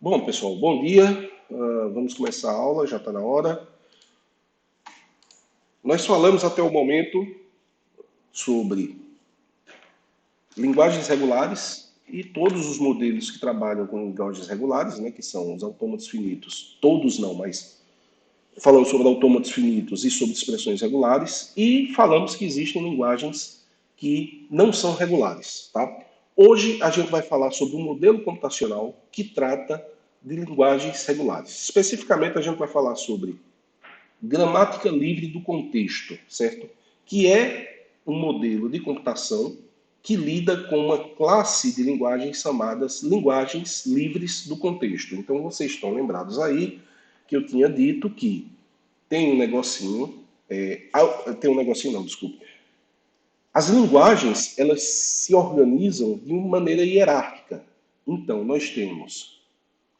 Bom, pessoal, bom dia. Vamos começar a aula, já está na hora. Nós falamos até o momento sobre linguagens regulares e todos os modelos que trabalham com linguagens regulares, né, que são os autômatos finitos, todos não, mas falamos sobre autômatos finitos e sobre expressões regulares, e falamos que existem linguagens que não são regulares, tá? Hoje a gente vai falar sobre um modelo computacional que trata de linguagens regulares. Especificamente a gente vai falar sobre gramática livre do contexto, certo? Que é um modelo de computação que lida com uma classe de linguagens chamadas linguagens livres do contexto. Então vocês estão lembrados aí que eu tinha dito que tem um negocinho, tem um negocinho não, desculpe. As linguagens, elas se organizam de uma maneira hierárquica. Então, nós temos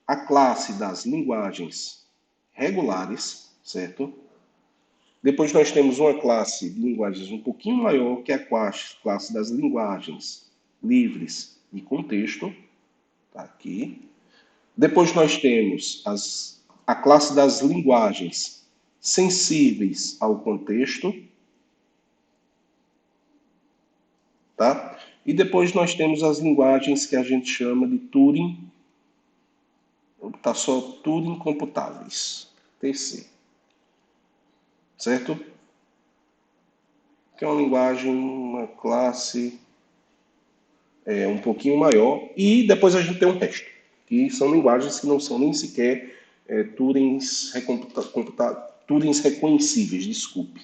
a classe das linguagens regulares, certo? Depois nós temos uma classe de linguagens um pouquinho maior, que é a classe das linguagens livres de contexto. Tá aqui. Depois nós temos a classe das linguagens sensíveis ao contexto. Tá? E depois nós temos as linguagens que a gente chama de Turing. Tá só Turing computáveis. TC. Certo? Que é uma linguagem, uma classe um pouquinho maior. E depois a gente tem um resto, que são linguagens que não são nem sequer Turings reconhecíveis, desculpe.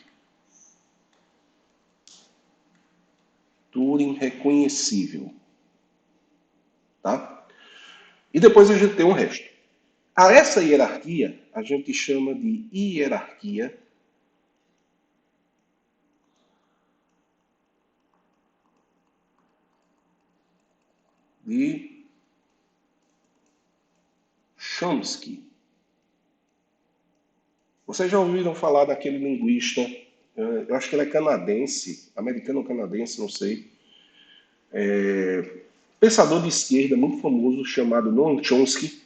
Turing reconhecível. Tá? E depois a gente tem um resto. A essa hierarquia a gente chama de hierarquia de Chomsky. Vocês já ouviram falar daquele linguista, eu acho que ele é canadense, americano ou canadense, não sei, pensador de esquerda muito famoso chamado Noam Chomsky.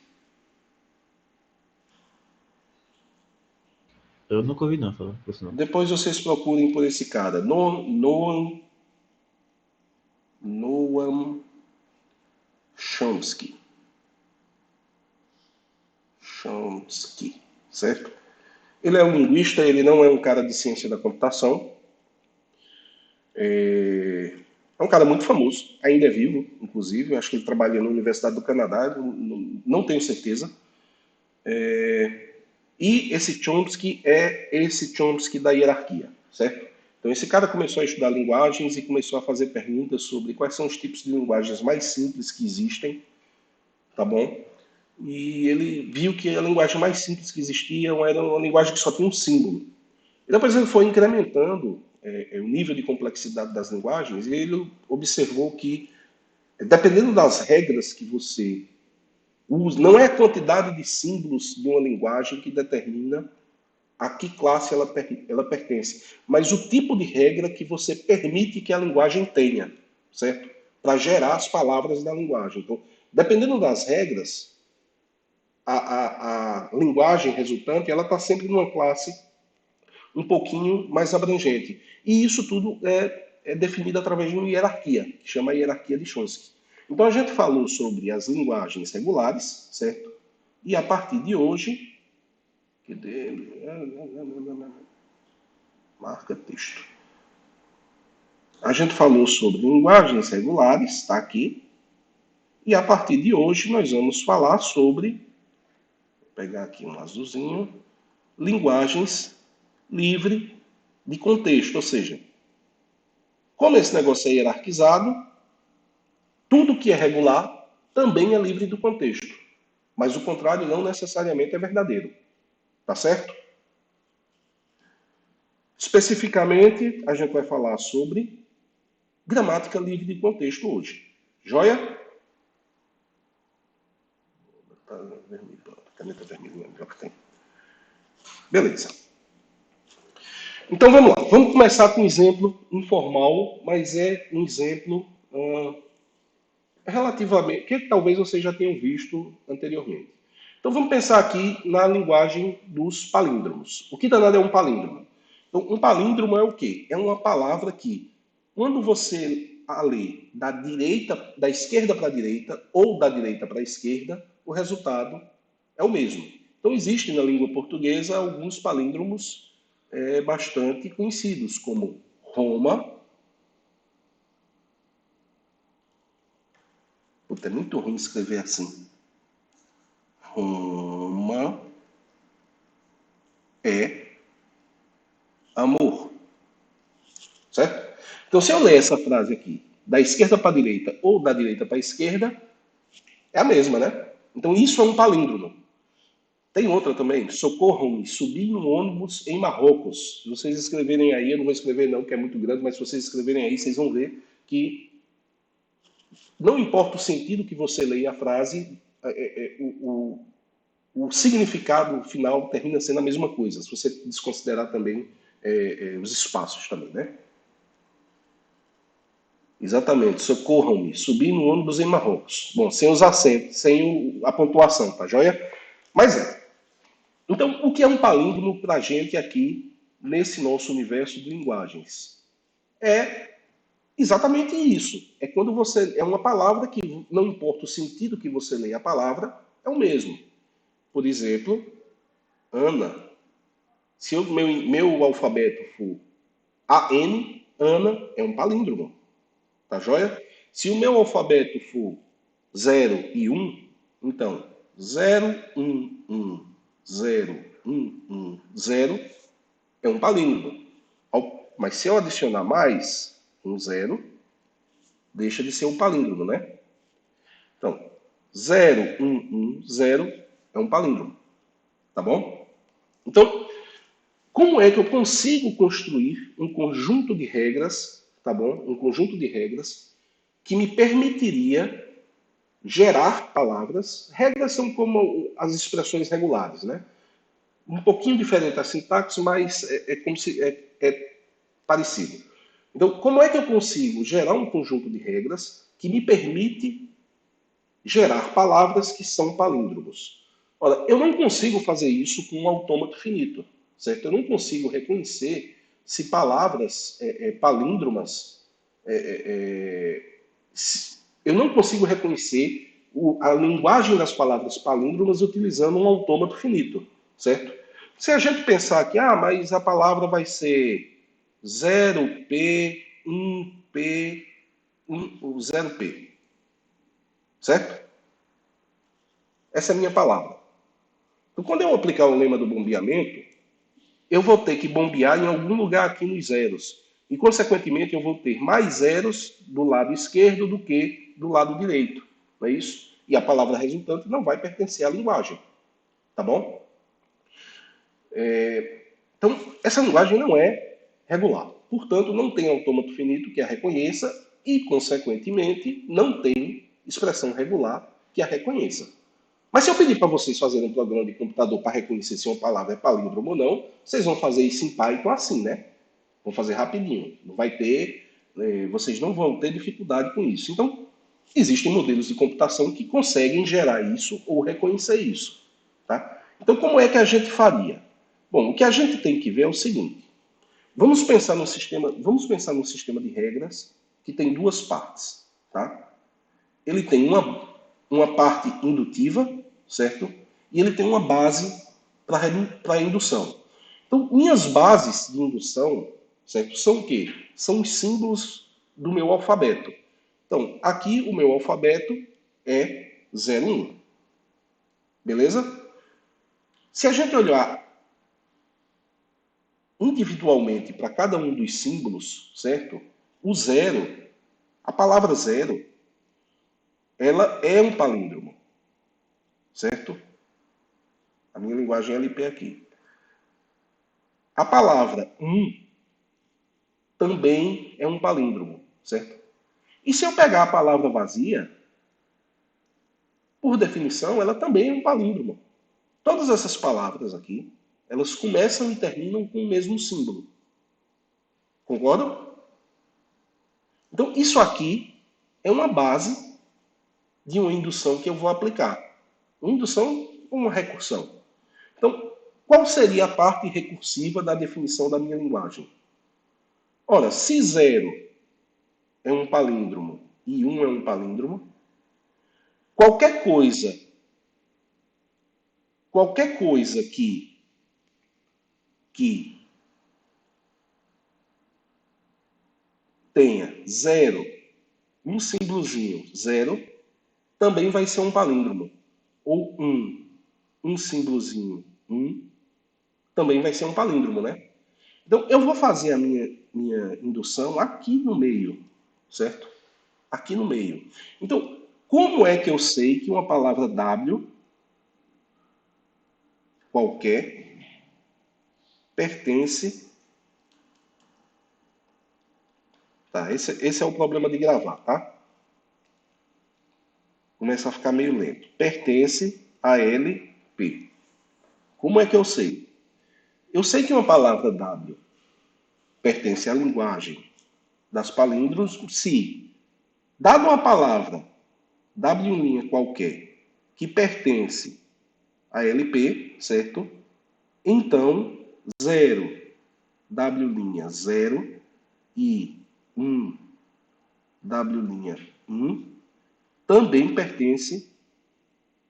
Eu nunca ouvi não falar por isso não. Depois vocês procurem por esse cara, Noam Chomsky. Chomsky, certo? Ele é um linguista, ele não é um cara de ciência da computação. É um cara muito famoso, ainda é vivo, inclusive. Eu acho que ele trabalha na Universidade do Canadá, não tenho certeza. E esse Chomsky é esse Chomsky da hierarquia, certo? Então esse cara começou a estudar linguagens e começou a fazer perguntas sobre quais são os tipos de linguagens mais simples que existem, tá bom? E ele viu que a linguagem mais simples que existia era uma linguagem que só tinha um símbolo. E depois ele foi incrementando o nível de complexidade das linguagens e ele observou que, dependendo das regras que você usa, não é a quantidade de símbolos de uma linguagem que determina a que classe ela pertence, mas o tipo de regra que você permite que a linguagem tenha, certo? Para gerar as palavras da linguagem. Então, dependendo das regras, a linguagem resultante ela está sempre numa classe um pouquinho mais abrangente. E isso tudo é definido através de uma hierarquia, que chama a hierarquia de Chomsky. Então a gente falou sobre as linguagens regulares, certo? E a partir de hoje, marca texto. A gente falou sobre linguagens regulares, está aqui. E a partir de hoje nós vamos falar sobre, vou pegar aqui um azulzinho, linguagens livre de contexto, ou seja, como esse negócio é hierarquizado, tudo que é regular também é livre do contexto. Mas o contrário não necessariamente é verdadeiro. Tá certo? Especificamente, a gente vai falar sobre gramática livre de contexto hoje. Joia? Caneta vermelha, melhor que tem. Beleza. Então vamos lá. Vamos começar com um exemplo informal, mas é um exemplo relativamente, que talvez vocês já tenham visto anteriormente. Então vamos pensar aqui na linguagem dos palíndromos. O que danado é um palíndromo? Então, um palíndromo é o quê? É uma palavra que, quando você a lê da esquerda para a direita ou da direita para a esquerda, o resultado é o mesmo. Então existem na língua portuguesa alguns palíndromos bastante conhecidos, como Roma. Puta, é muito ruim escrever assim. Roma é amor. Certo? Então, se eu ler essa frase aqui, da esquerda para a direita ou da direita para a esquerda, é a mesma, né? Então, isso é um palíndromo. Tem outra também, socorram-me, subi no ônibus em Marrocos. Se vocês escreverem aí, eu não vou escrever não, que é muito grande, mas se vocês escreverem aí, vocês vão ver que não importa o sentido que você leia a frase, o significado final termina sendo a mesma coisa, se você desconsiderar também os espaços também, né? Exatamente, socorram-me, subi no ônibus em Marrocos. Bom, sem os acentos, sem a pontuação, tá joia? Mas é. Então, o que é um palíndromo para a gente aqui, nesse nosso universo de linguagens? É exatamente isso. É quando você. É uma palavra que, não importa o sentido que você lê a palavra, é o mesmo. Por exemplo, Ana. Se o meu alfabeto for AN, Ana é um palíndromo. Tá joia? Se o meu alfabeto for 0 e 1, então 0, 1, 1, 0, 1, 1, 0 é um palíndromo. Mas se eu adicionar mais um 0, deixa de ser um palíndromo, né? Então, 0, 1, 1, 0 é um palíndromo. Tá bom? Então, como é que eu consigo construir um conjunto de regras, tá bom? Um conjunto de regras que me permitiria gerar palavras. Regras são como as expressões regulares, né? Um pouquinho diferente a sintaxe, mas como se é parecido. Então, como é que eu consigo gerar um conjunto de regras que me permite gerar palavras que são palíndromos? Ora, eu não consigo fazer isso com um autômato finito, certo? Eu não consigo reconhecer se palavras palíndromas eu não consigo reconhecer a linguagem das palavras palíndromas utilizando um autômato finito, certo? Se a gente pensar que, mas a palavra vai ser 0P, 1P, 0P, certo? Essa é a minha palavra. Então, quando eu aplicar o lema do bombeamento, eu vou ter que bombear em algum lugar aqui nos zeros. E, consequentemente, eu vou ter mais zeros do lado esquerdo do que do lado direito. Não é isso? E a palavra resultante não vai pertencer à linguagem. Tá bom? Então, essa linguagem não é regular. Portanto, não tem autômato finito que a reconheça e, consequentemente, não tem expressão regular que a reconheça. Mas se eu pedir para vocês fazerem um programa de computador para reconhecer se uma palavra é palíndromo ou não, vocês vão fazer isso em Python assim, né? Vão fazer rapidinho. Não vai ter, vocês não vão ter dificuldade com isso. Então, existem modelos de computação que conseguem gerar isso ou reconhecer isso. Tá? Então, como é que a gente faria? Bom, o que a gente tem que ver é o seguinte. Vamos pensar num sistema de regras que tem duas partes. Tá? Ele tem uma parte indutiva, certo? E ele tem uma base para indução. Então, minhas bases de indução, certo? São o quê? São os símbolos do meu alfabeto. Então, aqui o meu alfabeto é 01. Beleza? Se a gente olhar individualmente para cada um dos símbolos, certo? O zero, a palavra zero, ela é um palíndromo, certo? A minha linguagem é LP aqui. A palavra também é um palíndromo, certo? E se eu pegar a palavra vazia, por definição, ela também é um palíndromo. Todas essas palavras aqui, elas começam e terminam com o mesmo símbolo. Concordam? Então, isso aqui é uma base de uma indução que eu vou aplicar. Uma indução ou uma recursão? Então, qual seria a parte recursiva da definição da minha linguagem? Ora, se 0 é um palíndromo e 1 é um palíndromo, qualquer coisa que tenha 0, um símbolozinho 0, também vai ser um palíndromo. Ou um símbolozinho 1, também vai ser um palíndromo, né? Então, eu vou fazer a minha indução aqui no meio, certo? Aqui no meio. Então, como é que eu sei que uma palavra W qualquer pertence... Tá, esse é o problema de gravar, tá? Começa a ficar meio lento. Pertence a LP. Como é que eu sei? Eu sei que uma palavra W pertence à linguagem das palíndromos se, dado uma palavra W' qualquer que pertence a LP, certo? Então, 0, W' 0 e 1, W' 1 também pertence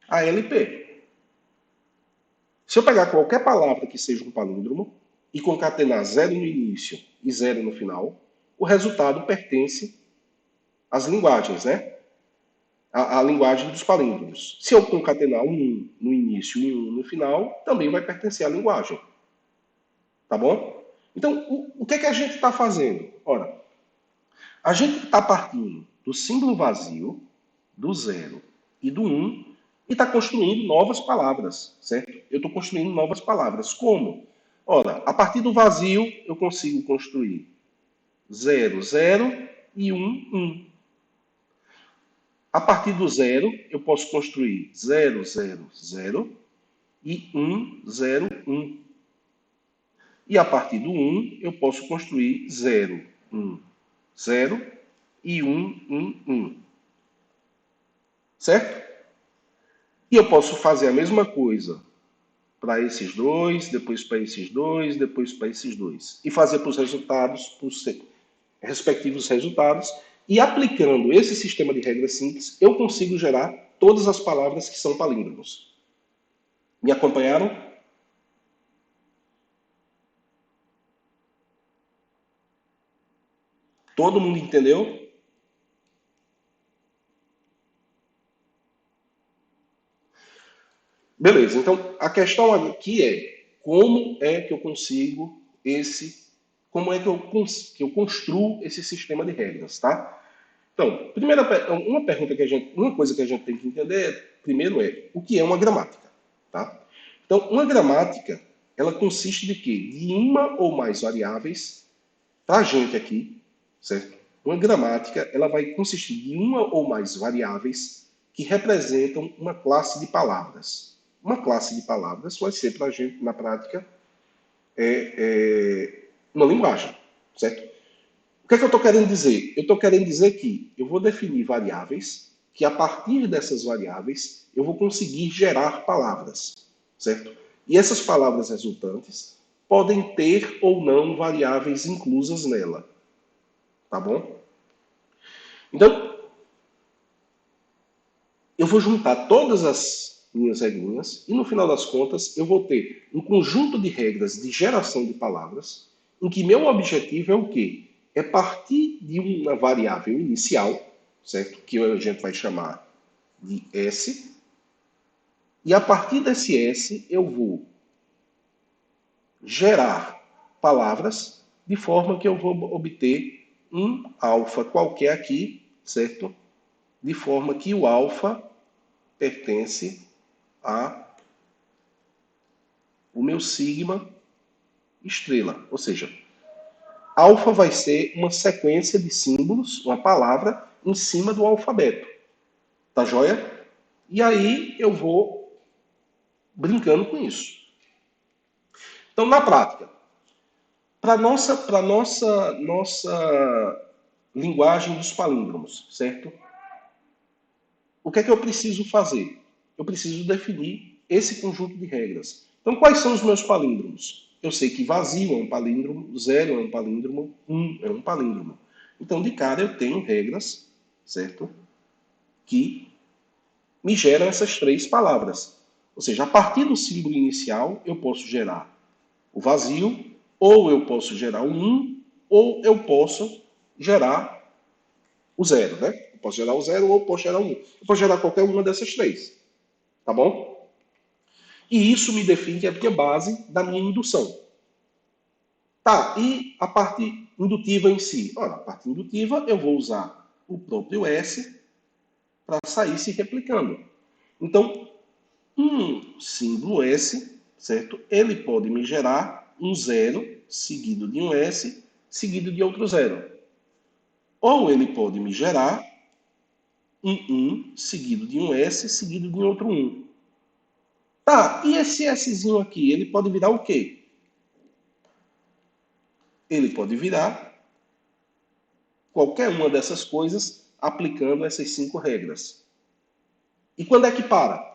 a LP. Se eu pegar qualquer palavra que seja um palíndromo e concatenar 0 no início e 0 no final, o resultado pertence às linguagens, né? A linguagem dos palíndromos. Se eu concatenar um 1 no início e um 1 no final, também vai pertencer à linguagem. Tá bom? Então, o que é que a gente está fazendo? Ora, a gente está partindo do símbolo vazio, do 0 e do 1, e está construindo novas palavras, certo? Eu estou construindo novas palavras. Como? Ora, a partir do vazio, eu consigo construir 0, 0 e 1, 1. A partir do 0, eu posso construir 0, 0, 0 e 1, 0, 1. E a partir do 1, eu posso construir 0, 1, 0 e 1, 1, 1. Certo? E eu posso fazer a mesma coisa para esses dois, depois para esses dois, depois para esses dois. E fazer para os resultados, para os respectivos resultados. E aplicando esse sistema de regras simples, eu consigo gerar todas as palavras que são palíndromos. Me acompanharam? Todo mundo entendeu? Beleza, então a questão aqui é como é que eu consigo como é que eu construo esse sistema de regras, tá? Então, uma coisa que a gente tem que entender primeiro é o que é uma gramática, tá? Então, uma gramática, ela consiste de quê? De uma ou mais variáveis, para a gente aqui, certo? Uma gramática, ela vai consistir de uma ou mais variáveis que representam uma classe de palavras. Uma classe de palavras vai ser para a gente, na prática, uma linguagem, certo? O que é que eu estou querendo dizer? Eu estou querendo dizer que eu vou definir variáveis, que a partir dessas variáveis eu vou conseguir gerar palavras, certo? E essas palavras resultantes podem ter ou não variáveis inclusas nela, tá bom? Então, eu vou juntar todas as minhas regrinhas e no final das contas eu vou ter um conjunto de regras de geração de palavras em que meu objetivo é o quê? É partir de uma variável inicial, certo? Que a gente vai chamar de S, e a partir desse S eu vou gerar palavras de forma que eu vou obter um alfa qualquer aqui, certo? De forma que o alfa pertence a o meu sigma estrela. Ou seja, alfa vai ser uma sequência de símbolos, uma palavra, em cima do alfabeto. Tá joia? E aí eu vou brincando com isso. Então, na prática, para nossa linguagem dos palíndromos, certo? O que é que eu preciso fazer? eu preciso definir esse conjunto de regras. Então, quais são os meus palíndromos? Eu sei que vazio é um palíndromo, zero é um palíndromo, é um palíndromo. Então, de cara, eu tenho regras, certo? Que me geram essas três palavras. Ou seja, a partir do símbolo inicial, eu posso gerar o vazio, ou eu posso gerar o 1, ou eu posso gerar o zero, né? Eu posso gerar o zero ou eu posso gerar o 1. Eu posso gerar qualquer uma dessas três. Tá bom? E isso me define a minha base da minha indução. Tá, e a parte indutiva em si? Ora, a parte indutiva eu vou usar o próprio S para sair se replicando. Então, um símbolo S, certo? Ele pode me gerar um zero seguido de um S seguido de outro zero. Ou ele pode me gerar um 1 seguido de um S seguido de outro 1. Tá, e esse Szinho aqui, ele pode virar o quê? Ele pode virar qualquer uma dessas coisas aplicando essas 5 regras. E quando é que para?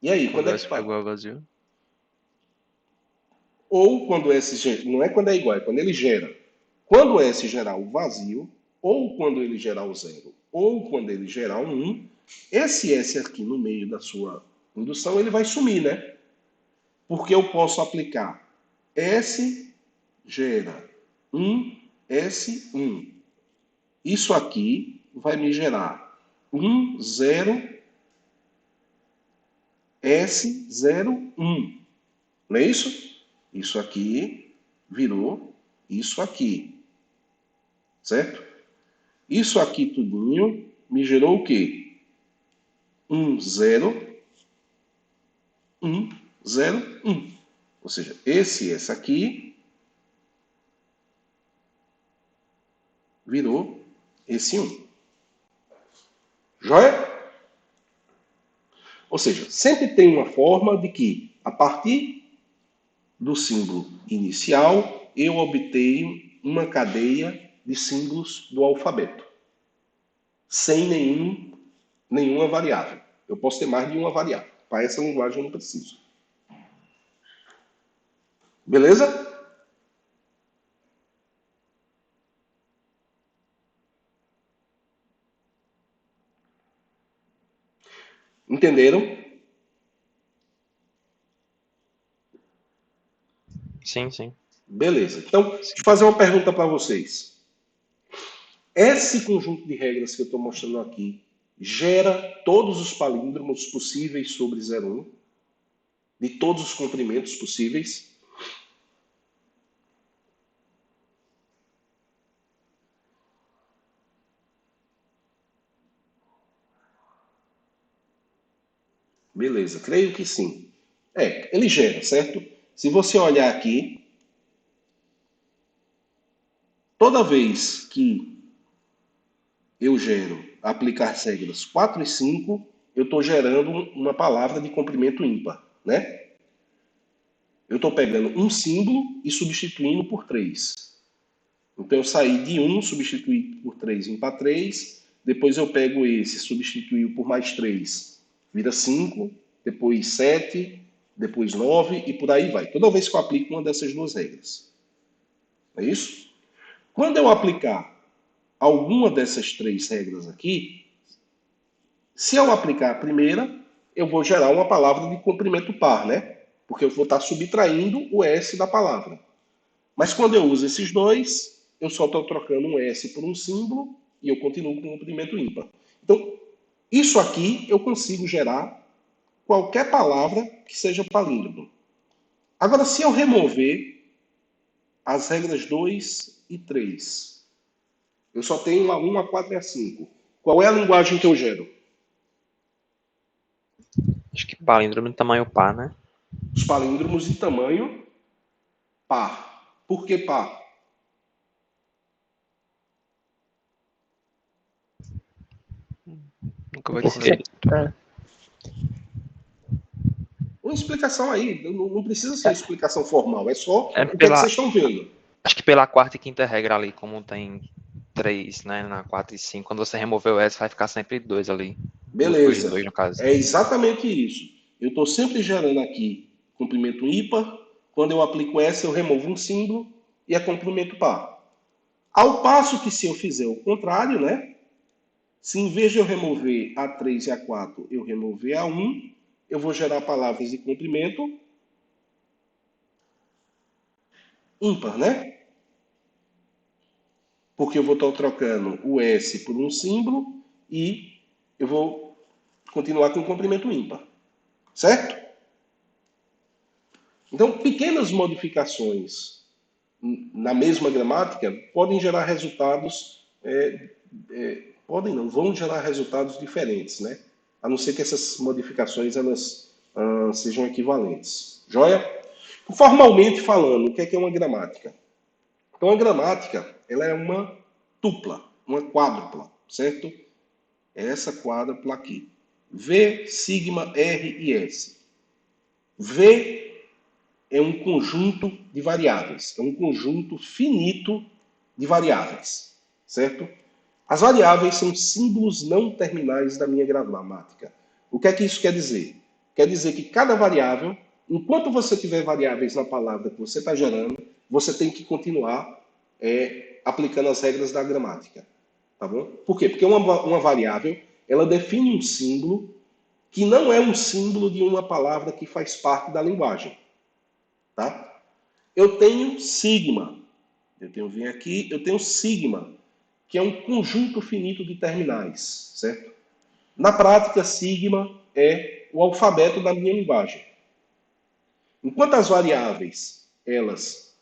E aí, quando é que para? Igual ao vazio. Ou quando S, não é quando é igual, é quando ele gera. Quando S gerar o vazio, ou quando ele gerar o zero, ou quando ele gerar o 1, esse S aqui no meio da sua indução, ele vai sumir, né? Porque eu posso aplicar S gera 1, S1. Isso aqui vai me gerar 1, 0, S0, 1. Não é isso? Isso aqui virou isso aqui. Certo? Isso aqui tudinho me gerou o quê? 1, 0, 1, 0, 1. Ou seja, esse aqui virou esse 1. Joia? Ou seja, sempre tem uma forma de que, a partir do símbolo inicial, eu obtenho uma cadeia de símbolos do alfabeto, sem nenhuma variável. Eu posso ter mais de uma variável. Para essa linguagem eu não preciso. Beleza? Entenderam? Sim, sim. Beleza. Então, deixa eu fazer uma pergunta para vocês. Esse conjunto de regras que eu estou mostrando aqui gera todos os palíndromos possíveis sobre 0,1, de todos os comprimentos possíveis? Beleza, creio que sim. Ele gera, certo? Se você olhar aqui, toda vez que eu gero aplicar regras 4 e 5, eu estou gerando uma palavra de comprimento ímpar, né? Eu estou pegando um símbolo e substituindo por 3. Então eu saí de 1, substituí por 3, vim para 3. Depois eu pego esse, substituí por mais 3, vira 5. Depois 7, depois 9 e por aí vai. Toda vez que eu aplico uma dessas duas regras. É isso? Quando eu aplicar alguma dessas três regras aqui, se eu aplicar a primeira, eu vou gerar uma palavra de comprimento par, né? Porque eu vou estar subtraindo o S da palavra. Mas quando eu uso esses dois, eu só estou trocando um S por um símbolo e eu continuo com o comprimento ímpar. Então, isso aqui eu consigo gerar qualquer palavra que seja palíndromo. Agora, se eu remover as regras 2 e 3, eu só tenho a 1, a 4 e a 5. Qual é a linguagem que eu gero? Acho que palíndromo de tamanho par, né? Os palíndromos de tamanho par. Por que par? Nunca vai ser. Uma explicação aí. Não precisa ser uma explicação formal. É só É o que é que pela, vocês estão vendo. acho que pela quarta e quinta regra ali, como tem 3, né? Na 4 e 5. Quando você remover o S, vai ficar sempre 2 ali. Os Beleza. 2, no caso. É exatamente isso. Eu estou sempre gerando aqui comprimento ímpar. Quando eu aplico S, eu removo um símbolo e é comprimento par. Ao passo que se eu fizer o contrário, né? Se em vez de eu remover A3 e A4, eu remover A1, eu vou gerar palavras de comprimento ímpar, né? Porque eu vou estar trocando o S por um símbolo e eu vou continuar com o comprimento ímpar. Certo? Então, pequenas modificações na mesma gramática podem gerar resultados, podem não, vão gerar resultados diferentes, né? A não ser que essas modificações elas sejam equivalentes. Joia? Formalmente falando, o que é uma gramática? Então, a gramática ela é uma tupla, uma quádrupla, certo? É essa quádrupla aqui. V, sigma, R e S. V é um conjunto de variáveis, é um conjunto finito de variáveis, certo? As variáveis são símbolos não terminais da minha gramática. O que é que isso quer dizer? Quer dizer que cada variável, enquanto você tiver variáveis na palavra que você está gerando, você tem que continuar aplicando as regras da gramática, tá bom? Por quê? Porque uma variável, ela define um símbolo que não é um símbolo de uma palavra que faz parte da linguagem. Tá? Eu tenho sigma. Vem aqui, eu tenho sigma, que é um conjunto finito de terminais, certo? Na prática, sigma é o alfabeto da minha linguagem. Enquanto as variáveis, elas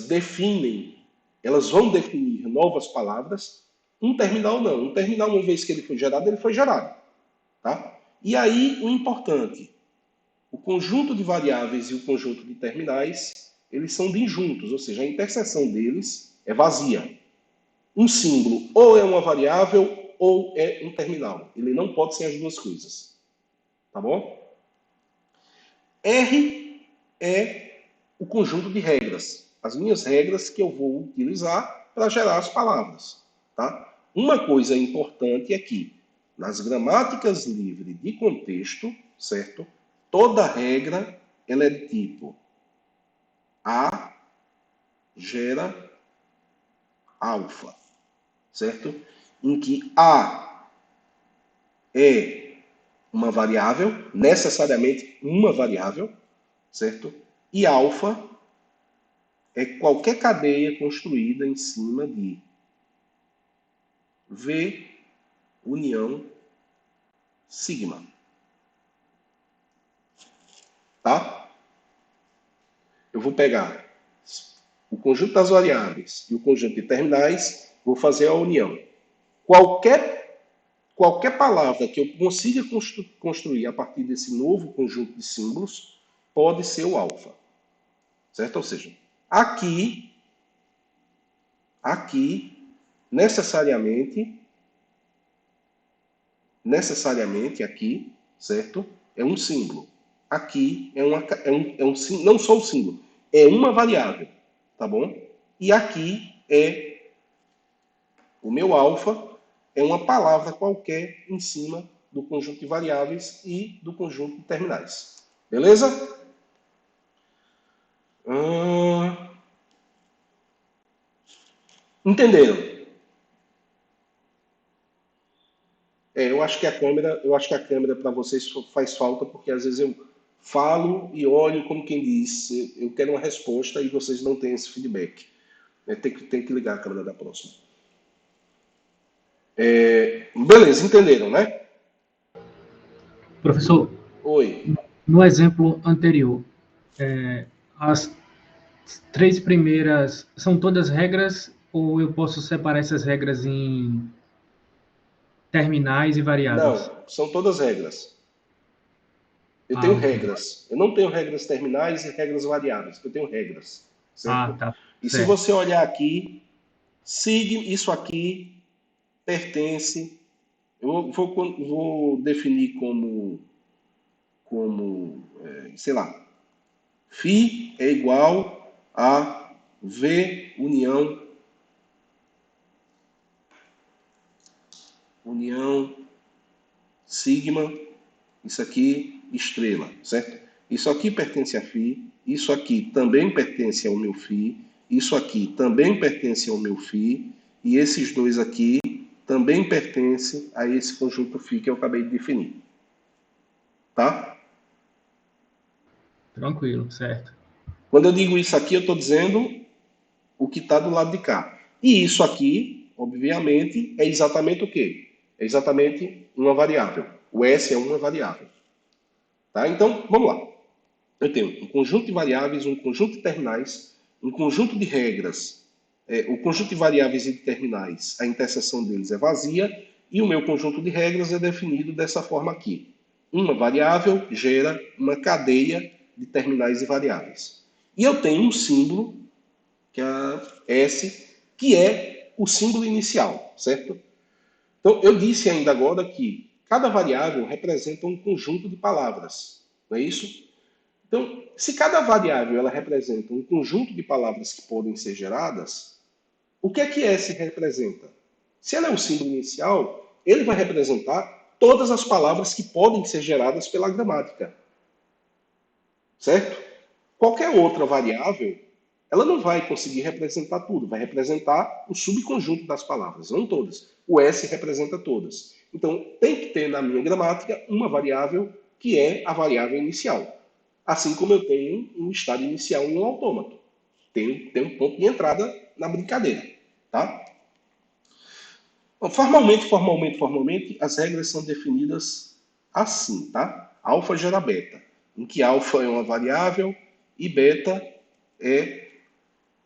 definem, elas vão definir novas palavras, um terminal não. Um terminal, uma vez que ele foi gerado. Tá? E aí, o importante, o conjunto de variáveis e o conjunto de terminais, eles são disjuntos, ou seja, a interseção deles é vazia. Um símbolo ou é uma variável ou é um terminal. Ele não pode ser as duas coisas. Tá bom? R é o conjunto de regras. As minhas regras que eu vou utilizar para gerar as palavras. Tá? Uma coisa importante é que, nas gramáticas livres de contexto, certo? Toda regra ela é de tipo A gera alfa, certo? Em que A é uma variável, necessariamente uma variável, certo? E alfa é qualquer cadeia construída em cima de V união sigma. Tá? Eu vou pegar o conjunto das variáveis e o conjunto de terminais, vou fazer a união. Qualquer palavra que eu consiga construir a partir desse novo conjunto de símbolos pode ser o alfa. Certo? Ou seja, aqui, necessariamente aqui, certo? É um símbolo. Aqui não só um símbolo, é uma variável, tá bom? E aqui é o meu alfa, é uma palavra qualquer em cima do conjunto de variáveis e do conjunto de terminais. Beleza? Entenderam? Eu acho que a câmera para vocês faz falta porque às vezes eu falo e olho como quem diz, eu quero uma resposta e vocês não têm esse feedback. Tem que ligar a câmera da próxima. Beleza, entenderam, né? Professor, Oi. no exemplo anterior, as 3 primeiras são todas regras ou eu posso separar essas regras em terminais e variáveis? Não, são todas regras. Eu tenho Entendi. regras. Eu não tenho regras terminais e regras variáveis. Eu tenho regras. Certo? Tá. E se Certo. você olhar aqui, isso aqui pertence. Eu vou definir sei lá, φ é igual a V união união, sigma, isso aqui, estrela, certo? Isso aqui pertence a φ, isso aqui também pertence ao meu φ, isso aqui também pertence ao meu φ, e esses dois aqui também pertencem a esse conjunto φ que eu acabei de definir. Tá? Tranquilo, certo. Quando eu digo isso aqui, eu estou dizendo o que está do lado de cá. E isso aqui, obviamente, é exatamente o quê? É exatamente uma variável. O S é uma variável. Tá? Então, vamos lá. Eu tenho um conjunto de variáveis, um conjunto de terminais, um conjunto de regras. O conjunto de variáveis e de terminais, a interseção deles é vazia, e o meu conjunto de regras é definido dessa forma aqui. Uma variável gera uma cadeia de terminais e variáveis. E eu tenho um símbolo, que é S, que é o símbolo inicial, certo? Então, eu disse ainda agora que cada variável representa um conjunto de palavras, não é isso? Então, se cada variável ela representa um conjunto de palavras que podem ser geradas, o que é que S representa? Se ela é o símbolo inicial, ele vai representar todas as palavras que podem ser geradas pela gramática, certo? Qualquer outra variável, ela não vai conseguir representar tudo, vai representar o subconjunto das palavras, não todas. O S representa todas. Então, tem que ter na minha gramática uma variável que é a variável inicial. Assim como eu tenho um estado inicial em um autômato. Tem um ponto de entrada na brincadeira. Tá? Bom, formalmente, as regras são definidas assim, tá? Alfa gera beta, em que alfa é uma variável e beta é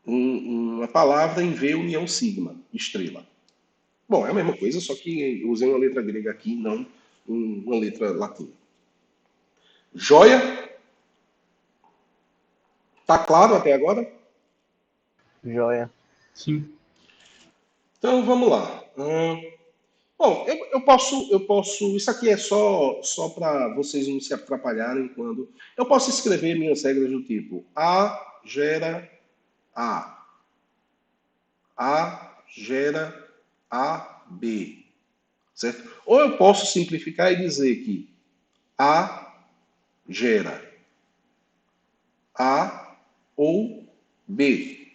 uma palavra em V união sigma, estrela. Bom, é a mesma coisa, só que eu usei uma letra grega aqui, não uma letra latina. Joia? Tá claro até agora? Joia. Sim. Então vamos lá. Bom, eu posso. Isso aqui é só para vocês não se atrapalharem quando. Eu posso escrever minhas regras do tipo A gera A. A gera AB. Certo? Ou eu posso simplificar e dizer que A gera A ou B.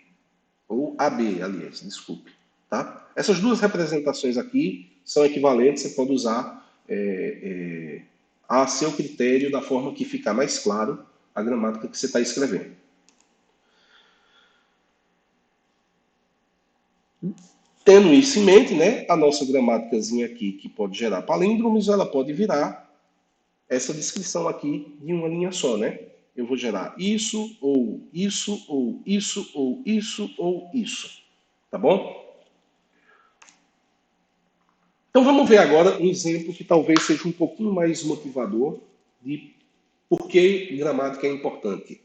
Ou AB, aliás, desculpe. Tá? Essas duas representações aqui são equivalentes, você pode usar a seu critério da forma que ficar mais claro a gramática que você está escrevendo. Tendo isso em mente, né, a nossa gramáticazinha aqui, que pode gerar palíndromos, ela pode virar essa descrição aqui de uma linha só, né? Eu vou gerar isso, ou isso, ou isso, ou isso, ou isso. Tá bom? Então vamos ver agora um exemplo que talvez seja um pouquinho mais motivador de por que gramática é importante.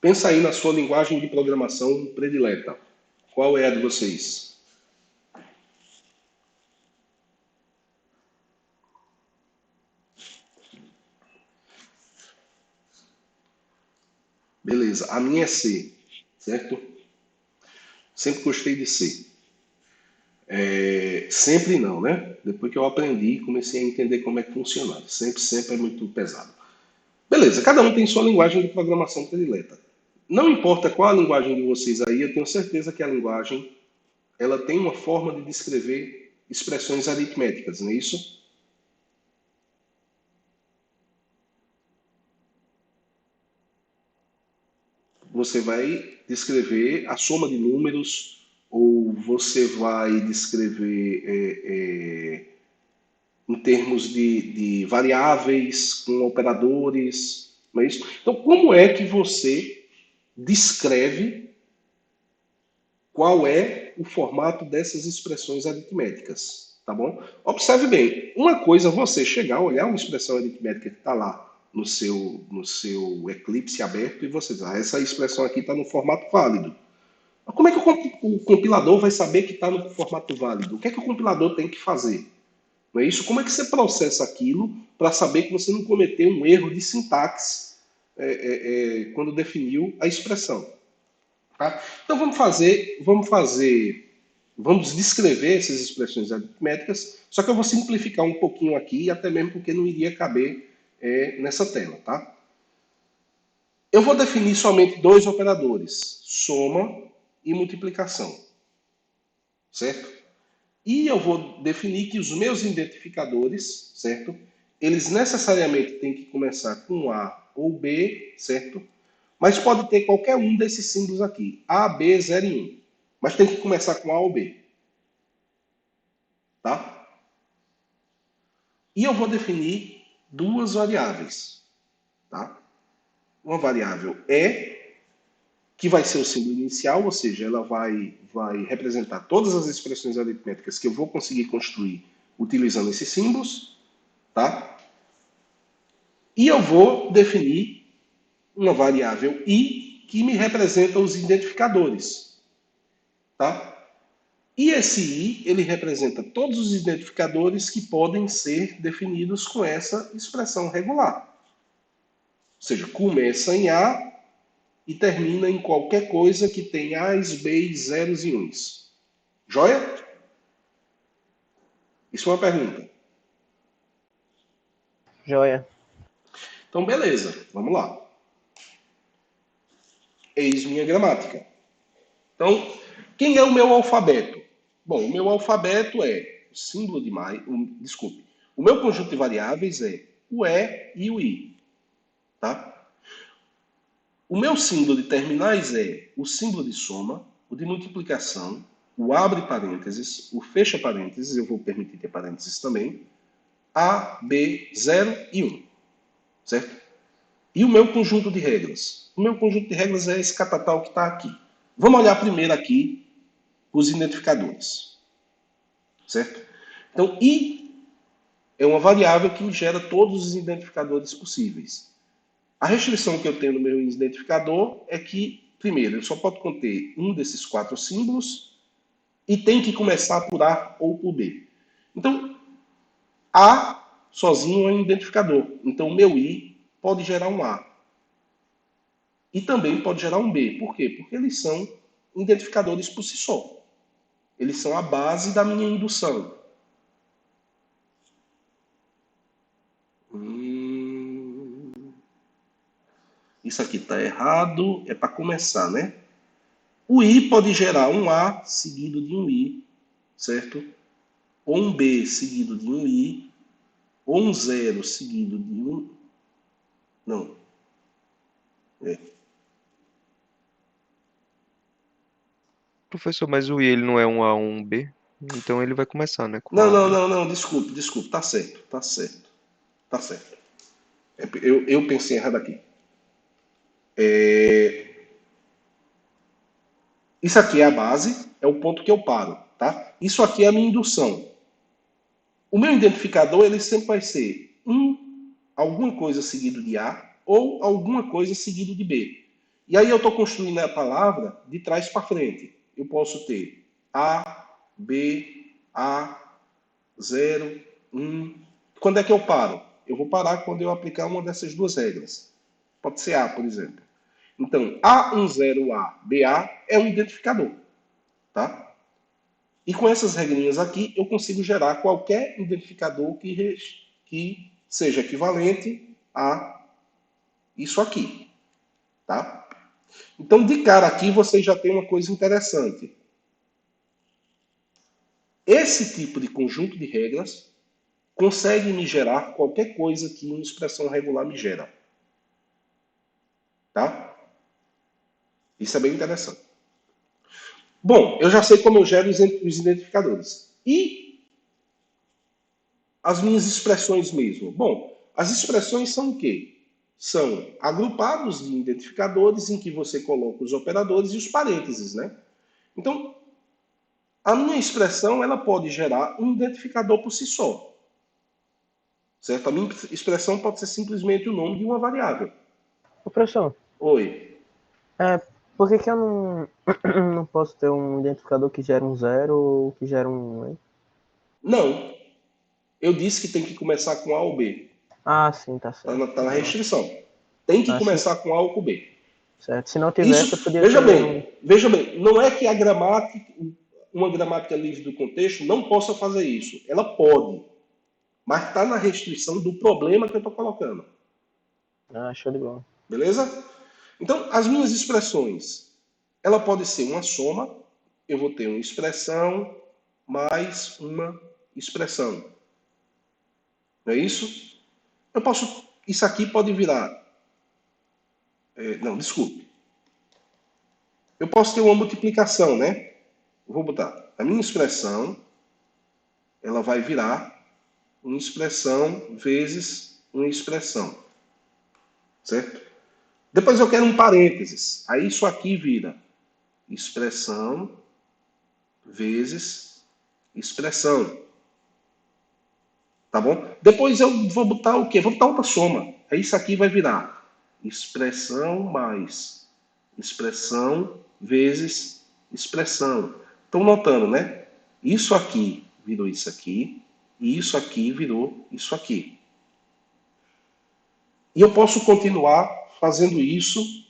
Pensa aí na sua linguagem de programação predileta. Qual é a de vocês? Beleza, a minha é C, certo? Sempre gostei de C. Sempre não, né? Depois que eu aprendi, comecei a entender como é que funciona. Sempre é muito pesado. Beleza, cada um tem sua linguagem de programação predileta. Não importa qual a linguagem de vocês aí, eu tenho certeza que a linguagem ela tem uma forma de descrever expressões aritméticas, não é isso? Você vai descrever a soma de números ou você vai descrever em termos de variáveis com operadores, não é isso? Então, como é que você descreve qual é o formato dessas expressões aritméticas, tá bom? Observe bem, uma coisa é você chegar, olhar uma expressão aritmética que está lá no seu Eclipse aberto e você diz, essa expressão aqui está no formato válido. Mas como é que o compilador vai saber que está no formato válido? O que é que o compilador tem que fazer? Não é isso? Como é que você processa aquilo para saber que você não cometeu um erro de sintaxe quando definiu a expressão? Tá? Então vamos fazer vamos descrever essas expressões aritméticas, só que eu vou simplificar um pouquinho aqui, até mesmo porque não iria caber nessa tela, tá? Eu vou definir somente dois operadores, soma e multiplicação, certo? E eu vou definir que os meus identificadores, certo? Eles necessariamente têm que começar com A ou B, certo? Mas pode ter qualquer um desses símbolos aqui, A, B, 0 e 1. Mas tem que começar com A ou B, tá? E eu vou definir duas variáveis, tá? Uma variável E, que vai ser o símbolo inicial, ou seja, ela vai representar todas as expressões aritméticas que eu vou conseguir construir utilizando esses símbolos, tá? E eu vou definir uma variável I que me representa os identificadores, tá? E esse I, ele representa todos os identificadores que podem ser definidos com essa expressão regular. Ou seja, começa em A e termina em qualquer coisa que tenha A's, B's, zeros e uns. Joia? Isso é uma pergunta. Joia. Então, beleza. Vamos lá. Eis minha gramática. Então, quem é o meu alfabeto? Bom, o meu alfabeto é o símbolo de mais... Desculpe. O meu conjunto de variáveis é o E e o I. Tá? O meu símbolo de terminais é o símbolo de soma, o de multiplicação, o abre parênteses, o fecha parênteses, eu vou permitir ter parênteses também, A, B, 0 e 1. Certo? E o meu conjunto de regras? O meu conjunto de regras é esse catatal que está aqui. Vamos olhar primeiro aqui os identificadores. Certo? Então, I é uma variável que gera todos os identificadores possíveis. A restrição que eu tenho no meu identificador é que, primeiro, ele só pode conter um desses 4 símbolos e tem que começar por A ou por B. Então, A sozinho é um identificador. Então, o meu I pode gerar um A. E também pode gerar um B. Por quê? Porque eles são identificadores por si só. Eles são a base da minha indução. Isso aqui está errado, é para começar, né? O I pode gerar um A seguido de um I, certo? Ou um B seguido de um I, ou um 0 seguido de um... Não. Professor, mas o I ele não é um A ou um B? Então ele vai começar, né? Com A. Não, desculpe, tá certo. Eu pensei errado aqui. Isso aqui é a base, é o ponto que eu paro, tá? Isso aqui é a minha indução. O meu identificador, ele sempre vai ser alguma coisa seguido de A ou alguma coisa seguido de B. E aí eu estou construindo a palavra de trás para frente. Eu posso ter A, B, A, 0, 1. Quando é que eu paro? Eu vou parar quando eu aplicar uma dessas duas regras. Pode ser A, por exemplo. Então, A10A, BA é um identificador. Tá? E com essas regrinhas aqui, eu consigo gerar qualquer identificador que seja equivalente a isso aqui. Tá? Então, de cara aqui, você já tem uma coisa interessante. Esse tipo de conjunto de regras consegue me gerar qualquer coisa que uma expressão regular me gera. Tá? Isso é bem interessante. Bom, eu já sei como eu gero os identificadores. E as minhas expressões mesmo? Bom, as expressões são o quê? São agrupados de identificadores em que você coloca os operadores e os parênteses, né? Então, a minha expressão ela pode gerar um identificador por si só. Certo? A minha expressão pode ser simplesmente o nome de uma variável. Ô, professor, Oi. por que eu não posso ter um identificador que gera um 0 ou que gera um 1, hein? Não. Eu disse que tem que começar com A ou B. Ah, sim, tá Tá certo. na restrição. Tem que começar com A ou com B. Certo. Se não tivesse, eu Isso, podia veja ter bem, não é que a gramática, uma gramática livre do contexto não possa fazer isso. Ela pode, mas está na restrição do problema que eu estou colocando. Ah, show de bola. Beleza? Então, as minhas expressões, ela pode ser uma soma, eu vou ter uma expressão mais uma expressão. Não é isso? Eu posso, isso aqui pode virar, não, desculpe. Eu posso ter uma multiplicação, né? Eu vou botar, a minha expressão, ela vai virar uma expressão vezes uma expressão. Certo? Depois eu quero um parênteses. Aí isso aqui vira expressão vezes expressão. Tá bom? Depois eu vou botar o quê? Vou botar outra soma. Aí isso aqui vai virar expressão mais expressão vezes expressão. Estão notando, né? Isso aqui virou isso aqui e isso aqui virou isso aqui. E eu posso continuar fazendo isso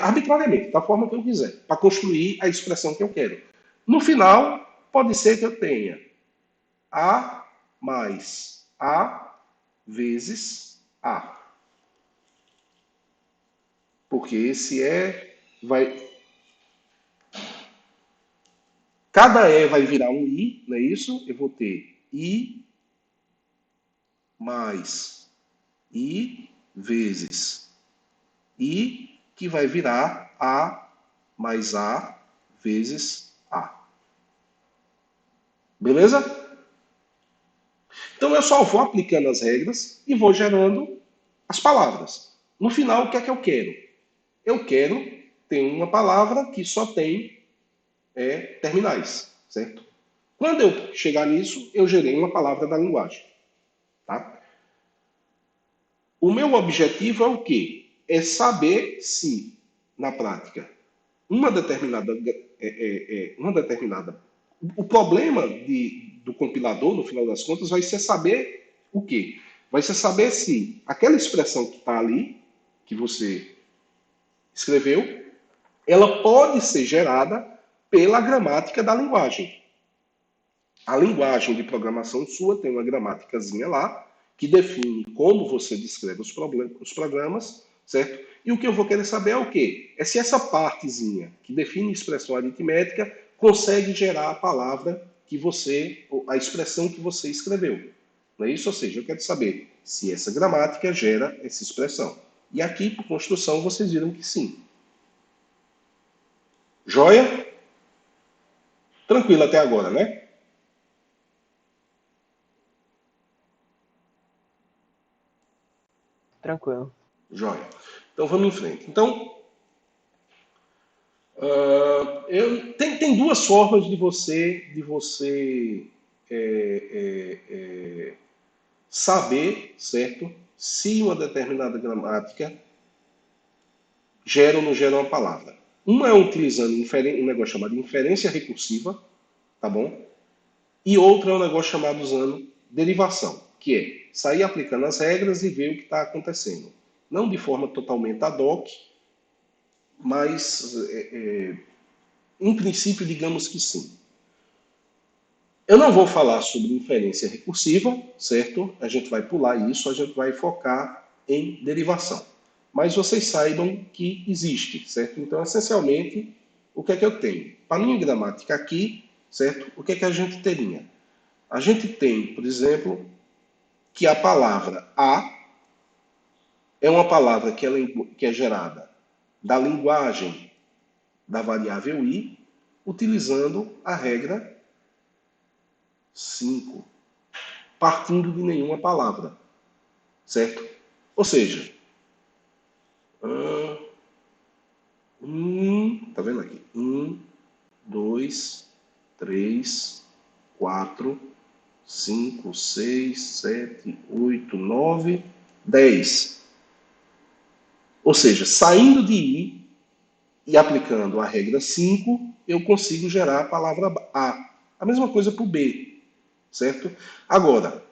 arbitrariamente, da forma que eu quiser, para construir a expressão que eu quero. No final, pode ser que eu tenha A mais A vezes A. Porque esse vai... Cada E vai virar um I, não é isso? Eu vou ter I mais I vezes I, que vai virar A mais A vezes A. Beleza? Então eu só vou aplicando as regras e vou gerando as palavras. No final, o que é que eu quero? Eu quero ter uma palavra que só tem terminais, certo? Quando eu chegar nisso, eu gerei uma palavra da linguagem. Tá? O meu objetivo é o quê? É saber se, na prática, uma determinada... O problema do compilador, no final das contas, vai ser saber o quê? Vai ser saber se aquela expressão que está ali, que você escreveu, ela pode ser gerada pela gramática da linguagem. A linguagem de programação sua tem uma gramáticazinha lá, que define como você descreve os programas, certo? E o que eu vou querer saber é o quê? É se essa partezinha que define expressão aritmética consegue gerar a palavra que você, a expressão que você escreveu. Não é isso? Ou seja, eu quero saber se essa gramática gera essa expressão. E aqui, por construção, vocês viram que sim. Joia? Tranquilo até agora, né? Tranquilo. Joia. Então vamos em frente. Então, tem duas formas de você saber, certo? Se uma determinada gramática gera ou não gera uma palavra. Uma é utilizando um negócio chamado inferência recursiva, tá bom? E outra é um negócio chamado usando derivação, que é sair aplicando as regras e ver o que está acontecendo. Não de forma totalmente ad hoc, mas, em princípio, digamos que sim. Eu não vou falar sobre inferência recursiva, certo? A gente vai pular isso, a gente vai focar em derivação. Mas vocês saibam que existe, certo? Então, essencialmente, o que é que eu tenho? Para a minha gramática aqui, certo? O que é que a gente teria? A gente tem, por exemplo, que a palavra a é uma palavra que é gerada da linguagem da variável i, utilizando a regra 5, partindo de nenhuma palavra, certo? Ou seja, tá vendo aqui? 1, 2, 3, 4, 5, 6, 7, 8, 9, 10. Ou seja, saindo de i e aplicando a regra 5, eu consigo gerar a palavra a. A mesma coisa para o b, certo? Agora,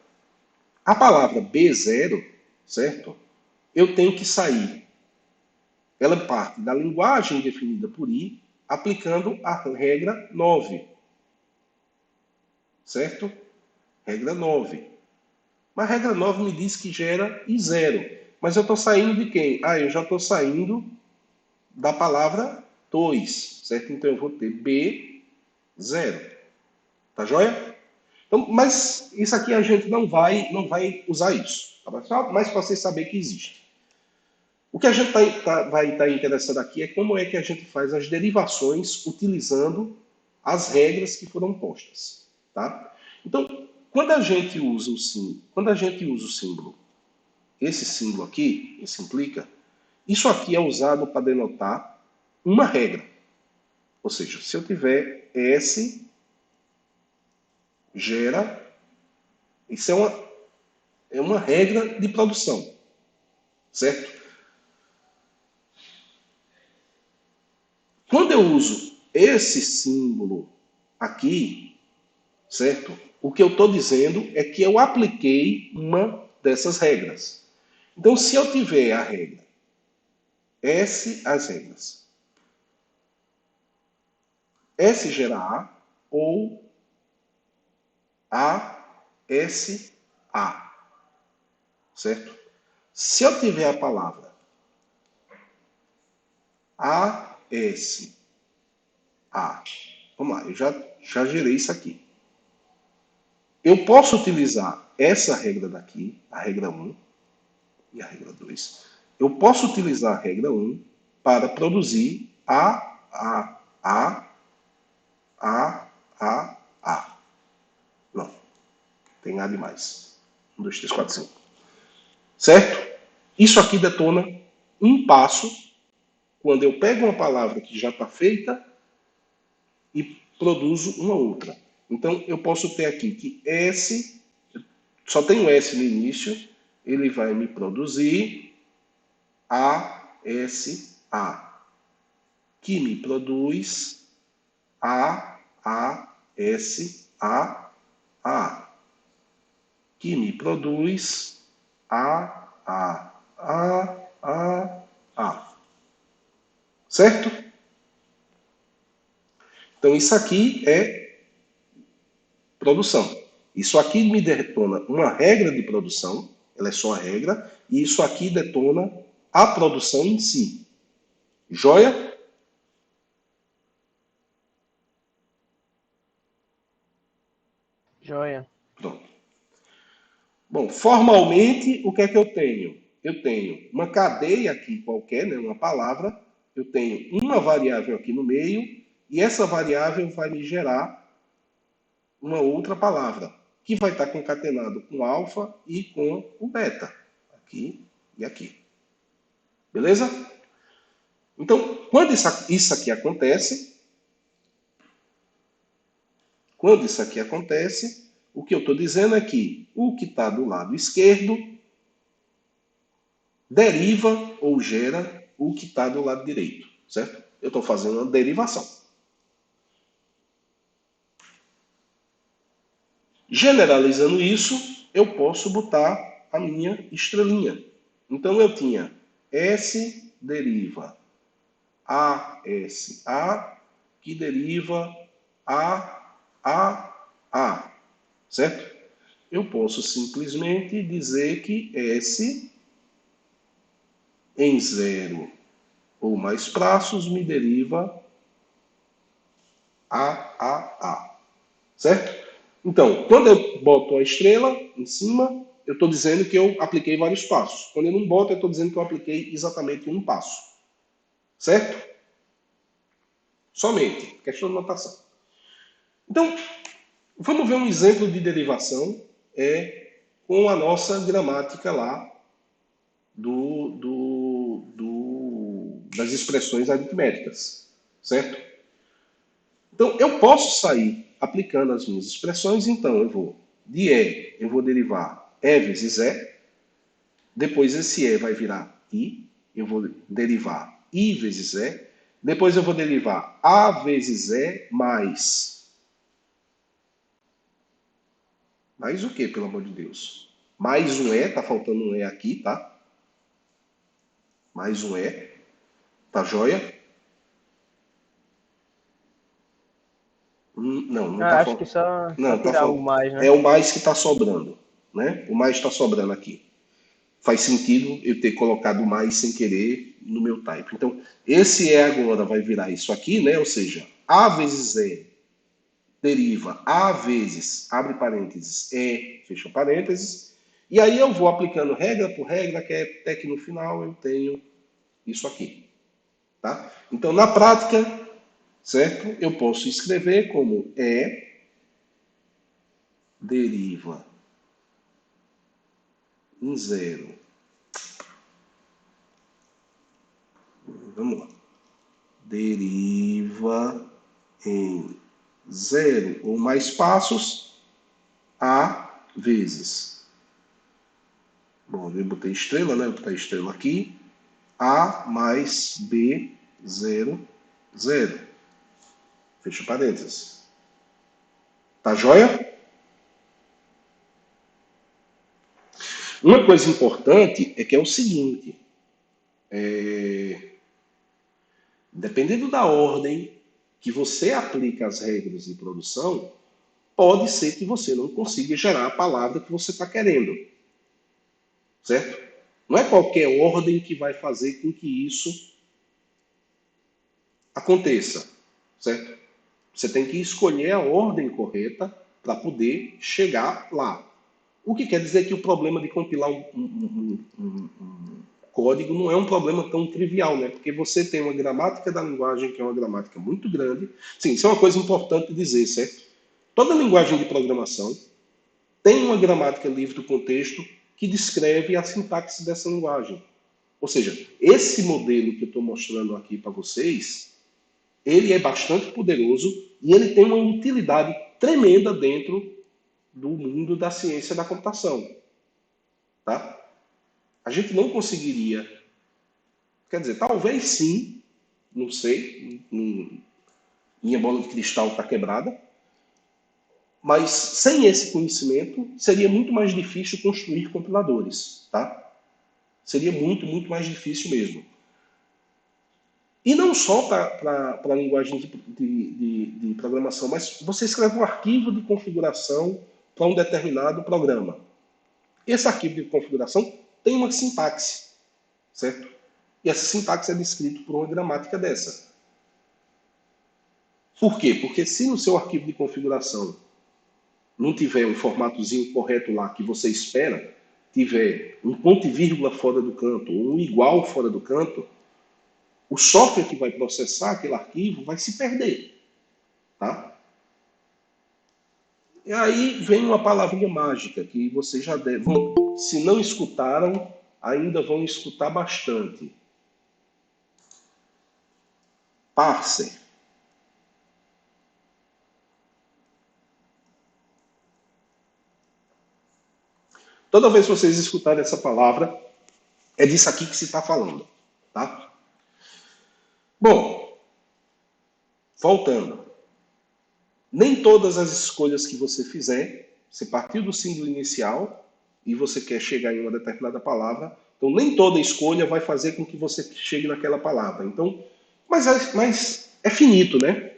a palavra B0, certo? Eu tenho que sair. Ela parte da linguagem definida por I, aplicando a regra 9. certo? Regra 9. Mas a regra 9 me diz que gera I0. Mas eu estou saindo de quem? Ah, eu já estou saindo da palavra 2, certo? Então eu vou ter B0. Tá joia? Então, mas isso aqui a gente não vai usar isso. Tá? Só mais para você saber que existe. O que a gente vai estar interessado aqui é como é que a gente faz as derivações utilizando as regras que foram postas. Tá? Então, quando a gente usa o símbolo, esse símbolo aqui, esse implica, isso aqui é usado para denotar uma regra. Ou seja, se eu tiver S, gera, isso é uma regra de produção, certo? Quando eu uso esse símbolo aqui, certo? O que eu estou dizendo é que eu apliquei uma dessas regras. Então, se eu tiver a regra as regras, S gera A ou A, S, A, certo? Se eu tiver a palavra A, S, A, vamos lá, eu já gerei isso aqui. Eu posso utilizar essa regra daqui, a regra 1 e a regra 2. Eu posso utilizar a regra 1 para produzir A, A. Não, tem A demais. 1, 2, 3, 4, 5. Certo? Isso aqui detona um passo quando eu pego uma palavra que já está feita e produzo uma outra. Então, eu posso ter aqui que S, só tem um S no início, ele vai me produzir A, que me produz A, que me produz A. Certo? Então, isso aqui é produção. Isso aqui me detona uma regra de produção, ela é só a regra, e isso aqui detona a produção em si. Joia? Joia. Pronto. Bom, formalmente, o que é que eu tenho? Eu tenho uma cadeia aqui qualquer, né, uma palavra, eu tenho uma variável aqui no meio, e essa variável vai me gerar uma outra palavra, que vai estar concatenado com alfa e com o beta, aqui e aqui. Beleza? Então, quando isso aqui acontece, o que eu estou dizendo é que o que está do lado esquerdo deriva ou gera o que está do lado direito, certo? Eu estou fazendo uma derivação. Generalizando isso, eu posso botar a minha estrelinha. Então eu tinha S deriva ASA, que deriva A, certo? Eu posso simplesmente dizer que S em 0 ou mais traços me deriva A, certo? Então, quando eu boto a estrela em cima, eu estou dizendo que eu apliquei vários passos. Quando eu não boto, eu estou dizendo que eu apliquei exatamente um passo. Certo? Somente. Questão de notação. Então, vamos ver um exemplo de derivação com a nossa gramática lá das expressões aritméticas. Certo? Então, eu posso sair aplicando as minhas expressões. Então, eu vou derivar E vezes E. Depois esse E vai virar I. Eu vou derivar I vezes E. Depois eu vou derivar A vezes E mais. Mais o que, pelo amor de Deus? Mais um E, tá faltando um E aqui, tá? Mais um E. Tá joia? Não Ah, tá acho que só Não, tá tirar o mais, é né? o mais que está sobrando, né? O mais está sobrando aqui. Faz sentido eu ter colocado mais sem querer no meu type. Então, esse agora vai virar isso aqui, né? Ou seja, A vezes deriva A vezes, abre parênteses, fecha parênteses. E aí eu vou aplicando regra por regra, que até que no final eu tenho isso aqui. Tá? Então, na prática, certo? Eu posso escrever como deriva em zero. Vamos lá. Deriva em zero ou mais passos A vezes. Bom, eu botei estrela, né? Eu botei estrela aqui. A mais B, 0, 0. Fecha parênteses. Tá joia? Uma coisa importante é que é o seguinte. Dependendo da ordem que você aplica as regras de produção, pode ser que você não consiga gerar a palavra que você está querendo. Certo? Não é qualquer ordem que vai fazer com que isso aconteça. Certo? Você tem que escolher a ordem correta para poder chegar lá. O que quer dizer que o problema de compilar um código não é um problema tão trivial, né? Porque você tem uma gramática da linguagem que é uma gramática muito grande. Sim, isso é uma coisa importante dizer, certo? Toda linguagem de programação tem uma gramática livre do contexto que descreve a sintaxe dessa linguagem. Ou seja, esse modelo que eu estou mostrando aqui para vocês, ele é bastante poderoso e ele tem uma utilidade tremenda dentro do mundo da ciência da computação. Tá? A gente não conseguiria, quer dizer, talvez sim, não sei, minha bola de cristal está quebrada, mas sem esse conhecimento seria muito mais difícil construir compiladores. Tá? Seria muito, muito mais difícil mesmo. E não só para a linguagem de programação, mas você escreve um arquivo de configuração para um determinado programa. Esse arquivo de configuração tem uma sintaxe, certo? E essa sintaxe é descrita por uma gramática dessa. Por quê? Porque se no seu arquivo de configuração não tiver um formatozinho correto lá que você espera, tiver um ponto e vírgula fora do canto ou um igual fora do canto, o software que vai processar aquele arquivo vai se perder. Tá? E aí vem uma palavrinha mágica que vocês já devem, se não escutaram, ainda vão escutar bastante. Parser. Toda vez que vocês escutarem essa palavra, é disso aqui que se está falando. Tá? Bom, voltando. Nem todas as escolhas que você fizer, você partiu do símbolo inicial e você quer chegar em uma determinada palavra, então nem toda escolha vai fazer com que você chegue naquela palavra. Então, mas é finito, né?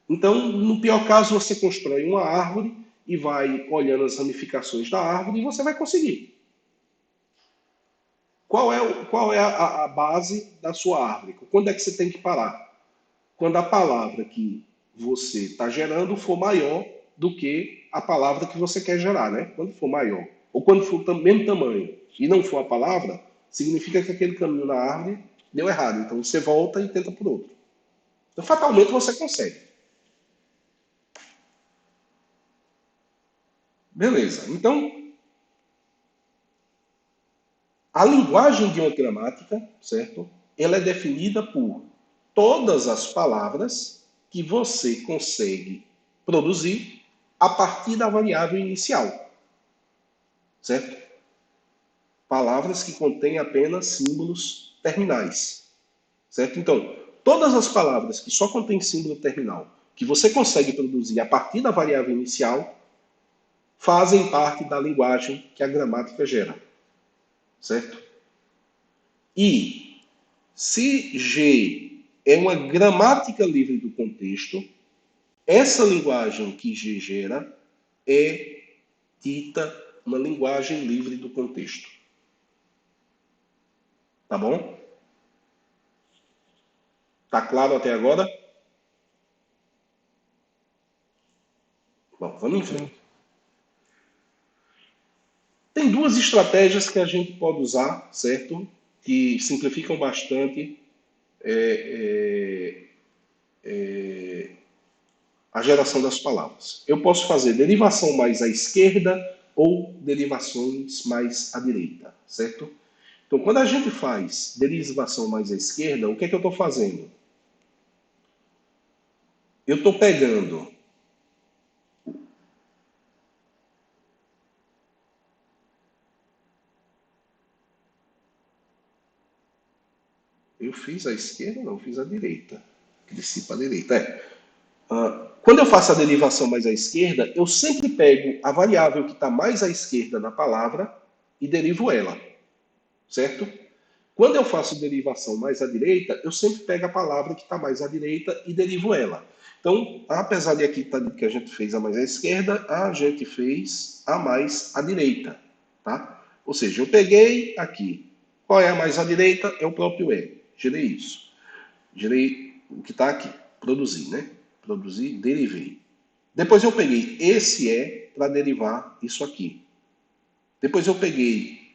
Então, no pior caso, você constrói uma árvore e vai olhando as ramificações da árvore e você vai conseguir. Qual é a base da sua árvore? Quando é que você tem que parar? Quando a palavra que você está gerando for maior do que a palavra que você quer gerar, né? Quando for maior. Ou quando for do mesmo tamanho e não for a palavra, significa que aquele caminho na árvore deu errado. Então você volta e tenta por outro. Então, fatalmente você consegue. Beleza. Então, a linguagem de uma gramática, certo? Ela é definida por todas as palavras que você consegue produzir a partir da variável inicial, certo? Palavras que contêm apenas símbolos terminais, certo? Então, todas as palavras que só contêm símbolo terminal, que você consegue produzir a partir da variável inicial, fazem parte da linguagem que a gramática gera, certo? E se G é uma gramática livre do contexto, Essa linguagem que G gera é dita uma linguagem livre do contexto. Tá bom? Tá claro até agora? Bom, vamos em frente. Tem duas estratégias que a gente pode usar, certo? Que simplificam bastante a geração das palavras. Eu posso fazer derivação mais à esquerda ou derivações mais à direita, certo? Então, quando a gente faz derivação mais à esquerda, o que é que eu estou fazendo? Eu estou pegando eu fiz a esquerda? Não, eu fiz a direita. Desci para a direita. Quando eu faço a derivação mais à esquerda, eu sempre pego a variável que está mais à esquerda na palavra e derivo ela. Certo? Quando eu faço derivação mais à direita, eu sempre pego a palavra que está mais à direita e derivo ela. Então, apesar de aqui estar dito que a gente fez a mais à esquerda, a gente fez a mais à direita. Tá? Ou seja, eu peguei aqui. Qual é a mais à direita? É o próprio E. Gerei isso. Gerei o que está aqui. Produzi, né? Produzi, derivei. Depois eu peguei esse E para derivar isso aqui. Depois eu peguei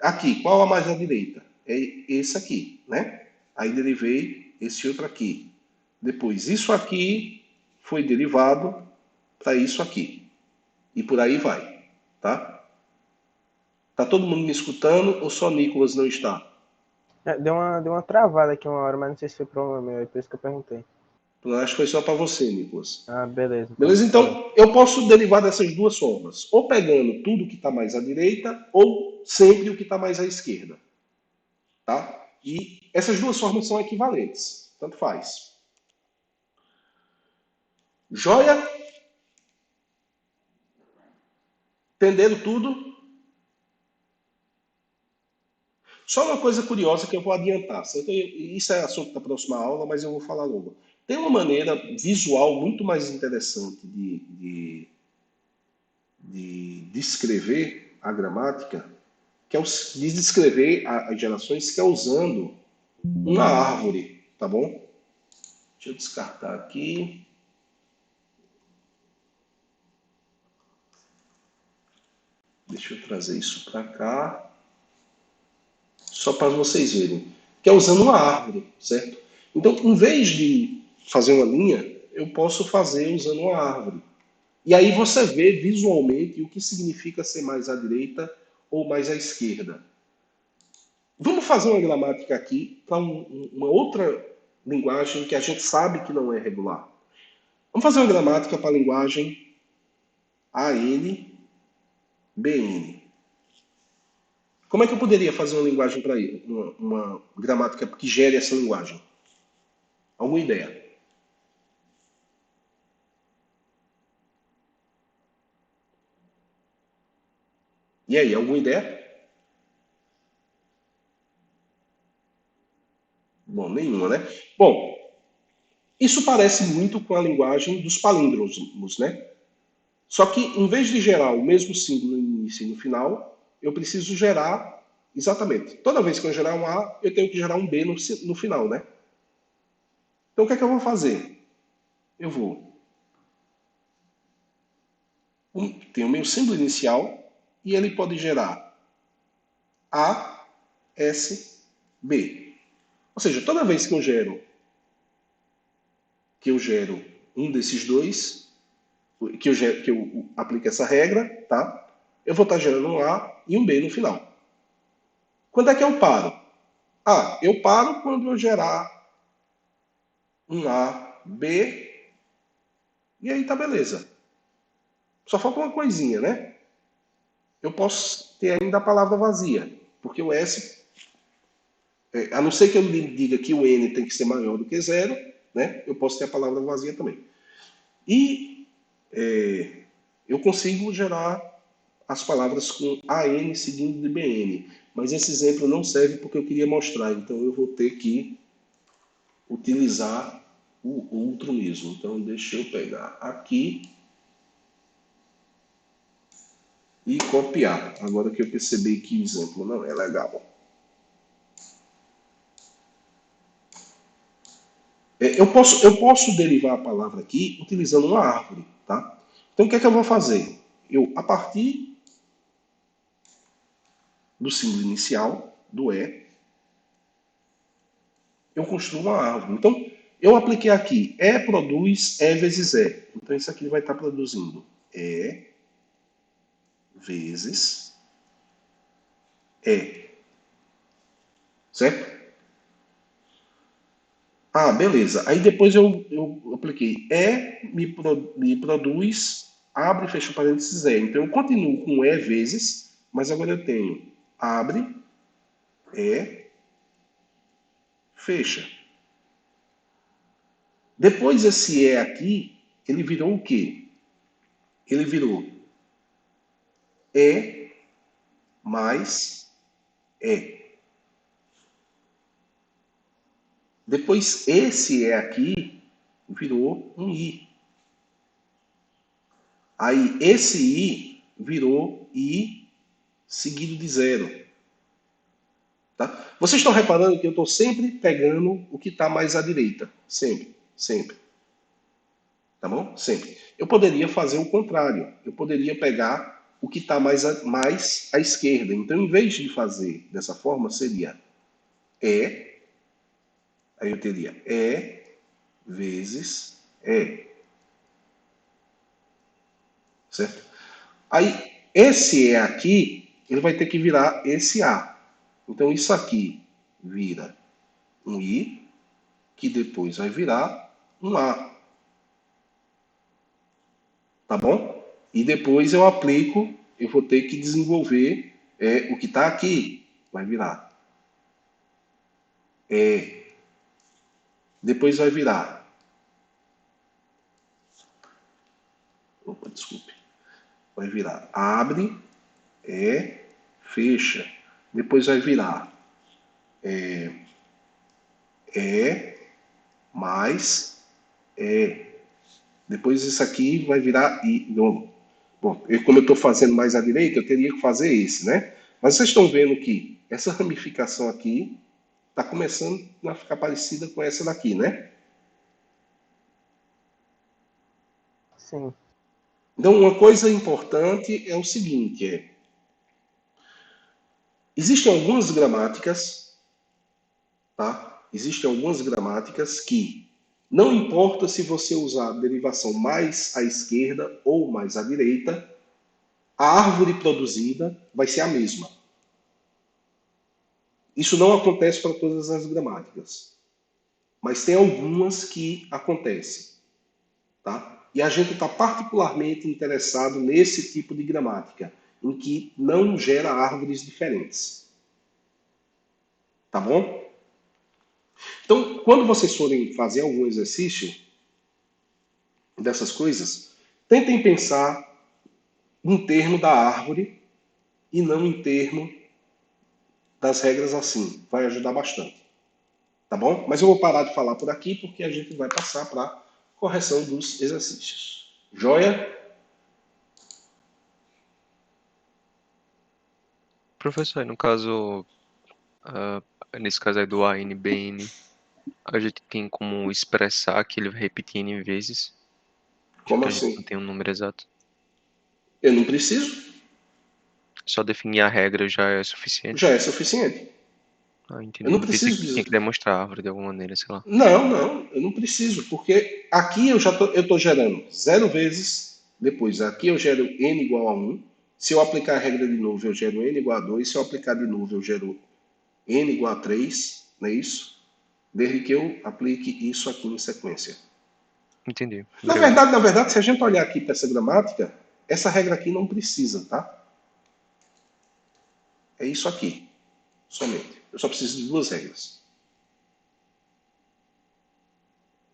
aqui. Qual a mais à direita? É esse aqui, né? Aí derivei esse outro aqui. Depois isso aqui foi derivado para isso aqui. E por aí vai, tá? Tá todo mundo me escutando ou só Nicolas não está? Deu uma travada aqui uma hora, mas não sei se foi problema meu, é por isso que eu perguntei. Eu acho que foi só para você, Nicolas. Ah, beleza. Beleza? Então, eu posso derivar dessas duas formas. Ou pegando tudo que está mais à direita, ou sempre o que está mais à esquerda. Tá? E essas duas formas são equivalentes. Tanto faz. Joia? Entenderam tudo? Só uma coisa curiosa que eu vou adiantar. Isso é assunto da próxima aula, mas eu vou falar logo. Tem uma maneira visual muito mais interessante de descrever a gramática, que é de descrever as gerações, que é usando uma árvore, tá bom? Deixa eu descartar aqui. Deixa eu trazer isso para cá. Só para vocês verem. Que é usando uma árvore, certo? Então, em vez de fazer uma linha, eu posso fazer usando uma árvore. E aí você vê visualmente o que significa ser mais à direita ou mais à esquerda. Vamos fazer uma gramática aqui para uma outra linguagem que a gente sabe que não é regular. Vamos fazer uma gramática para a linguagem ANBN. Como é que eu poderia fazer uma linguagem para ele? Uma gramática que gere essa linguagem? Alguma ideia? E aí, alguma ideia? Bom, nenhuma, né? Bom, isso parece muito com a linguagem dos palíndromos, né? Só que, em vez de gerar o mesmo símbolo no início e no final, eu preciso gerar exatamente. Toda vez que eu gerar um A, eu tenho que gerar um B no final, né? Então, o que é que eu vou fazer? Eu vou... Tem o meu símbolo inicial e ele pode gerar A, S, B. Ou seja, toda vez que eu gero um desses dois, que eu aplico essa regra, tá? Eu vou estar gerando um A e um B no final. Quando é que eu paro? Eu paro quando eu gerar um A, B, e aí tá beleza. Só falta uma coisinha, né? Eu posso ter ainda a palavra vazia, porque o S, a não ser que eu diga que o N tem que ser maior do que zero, né? Eu posso ter a palavra vazia também. E eu consigo gerar as palavras com AN seguindo de BN. Mas esse exemplo não serve porque eu queria mostrar. Então eu vou ter que utilizar o outro mesmo. Então, deixa eu pegar aqui e copiar. Agora que eu percebi que o exemplo não é legal. Eu posso derivar a palavra aqui utilizando uma árvore, tá? Então, o que é que eu vou fazer? A partir do símbolo inicial, do E, eu construo uma árvore. Então, eu apliquei aqui E produz E vezes E. Então, isso aqui vai estar produzindo E vezes E. Certo? Ah, beleza. Aí depois eu apliquei me produz, abre e fecha parênteses E. Então eu continuo com E vezes, mas agora eu tenho abre, E, fecha. Depois esse E aqui, ele virou o quê? Ele virou E mais E. Depois esse E aqui virou um I. Aí esse I virou I seguido de zero. Tá? Vocês estão reparando que eu estou sempre pegando o que está mais à direita. Sempre, sempre. Tá bom? Sempre. Eu poderia fazer o contrário. Eu poderia pegar o que está mais à esquerda. Então, em vez de fazer dessa forma, seria E. Aí eu teria E vezes E. Certo? Aí, esse E aqui, ele vai ter que virar esse A. Então, isso aqui vira um I, que depois vai virar um A. Tá bom? E depois eu aplico, eu vou ter que desenvolver o que está aqui. Vai virar E. Depois vai virar. Opa, desculpe. Vai virar abre, fecha. Depois vai virar mais Depois isso aqui vai virar I. Bom, como eu estou fazendo mais à direita, eu teria que fazer esse, né? Mas vocês estão vendo que essa ramificação aqui está começando a ficar parecida com essa daqui, né? Sim. Então, uma coisa importante é o seguinte, existem algumas gramáticas, tá? Existem algumas gramáticas que não importa se você usar a derivação mais à esquerda ou mais à direita, a árvore produzida vai ser a mesma. Isso não acontece para todas as gramáticas, mas tem algumas que acontecem, tá? E a gente está particularmente interessado nesse tipo de gramática, em que não gera árvores diferentes. Tá bom? Então, quando vocês forem fazer algum exercício dessas coisas, tentem pensar em termo da árvore e não em termo das regras assim. Vai ajudar bastante. Tá bom? Mas eu vou parar de falar por aqui porque a gente vai passar para a correção dos exercícios. Joia? Professor, no caso, nesse caso aí do ANBN, a gente tem como expressar que ele vai repetir N vezes, já Como que a gente não assim? tem um número exato. Eu não preciso? Só definir a regra já é suficiente? Já é suficiente. Ah, Eu entendi. não Eu pensei preciso que tinha dizer. que demonstrar a árvore de alguma maneira, sei lá. Não, eu não preciso, porque aqui eu estou gerando 0 vezes, depois aqui eu gero n igual a 1. Se eu aplicar a regra de novo, eu gero n igual a 2. Se eu aplicar de novo, eu gero n igual a 3, não é isso? Desde que eu aplique isso aqui em sequência. Entendi. Na Obrigado. verdade, se a gente olhar aqui para essa gramática, essa regra aqui não precisa, tá? É isso aqui, somente. Eu só preciso de 2 regras.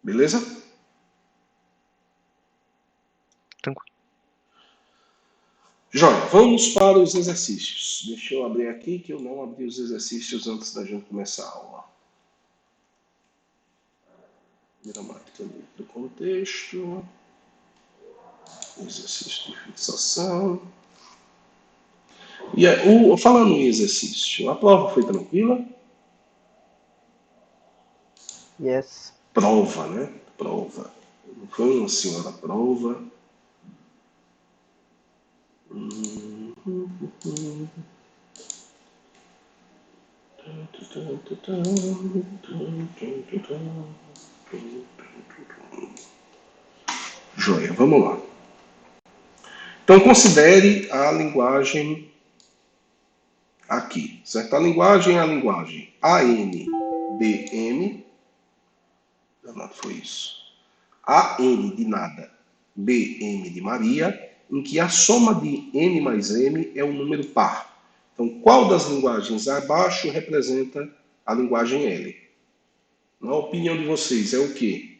Beleza? Tranquilo. Joia, vamos para os exercícios. Deixa eu abrir aqui, que eu não abri os exercícios antes da gente começar a aula. Gramática do contexto. Exercício de fixação. E falando em exercício, a prova foi tranquila? Yes. Prova, né? Prova. Não foi uma senhora prova. Joia, vamos lá. Então, considere a linguagem aqui, certo? A linguagem é a linguagem ANBM. Não foi isso. AN de nada, BM de Maria, em que a soma de N mais M é um número par. Então, qual das linguagens abaixo representa a linguagem L? Na opinião de vocês, é o quê?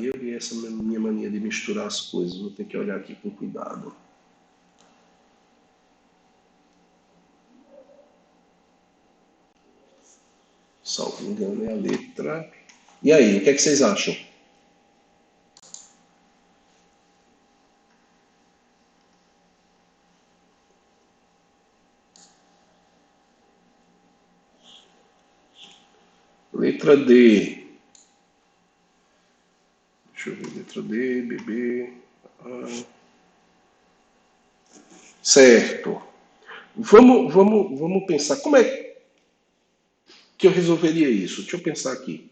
Eu e essa minha mania de misturar as coisas, vou ter que olhar aqui com cuidado. Salvo engano, é a letra. E aí, o que é que vocês acham? Letra D. Deixa eu ver, letra D, BB. Certo. Vamos pensar. Como é que eu resolveria isso? Deixa eu pensar aqui.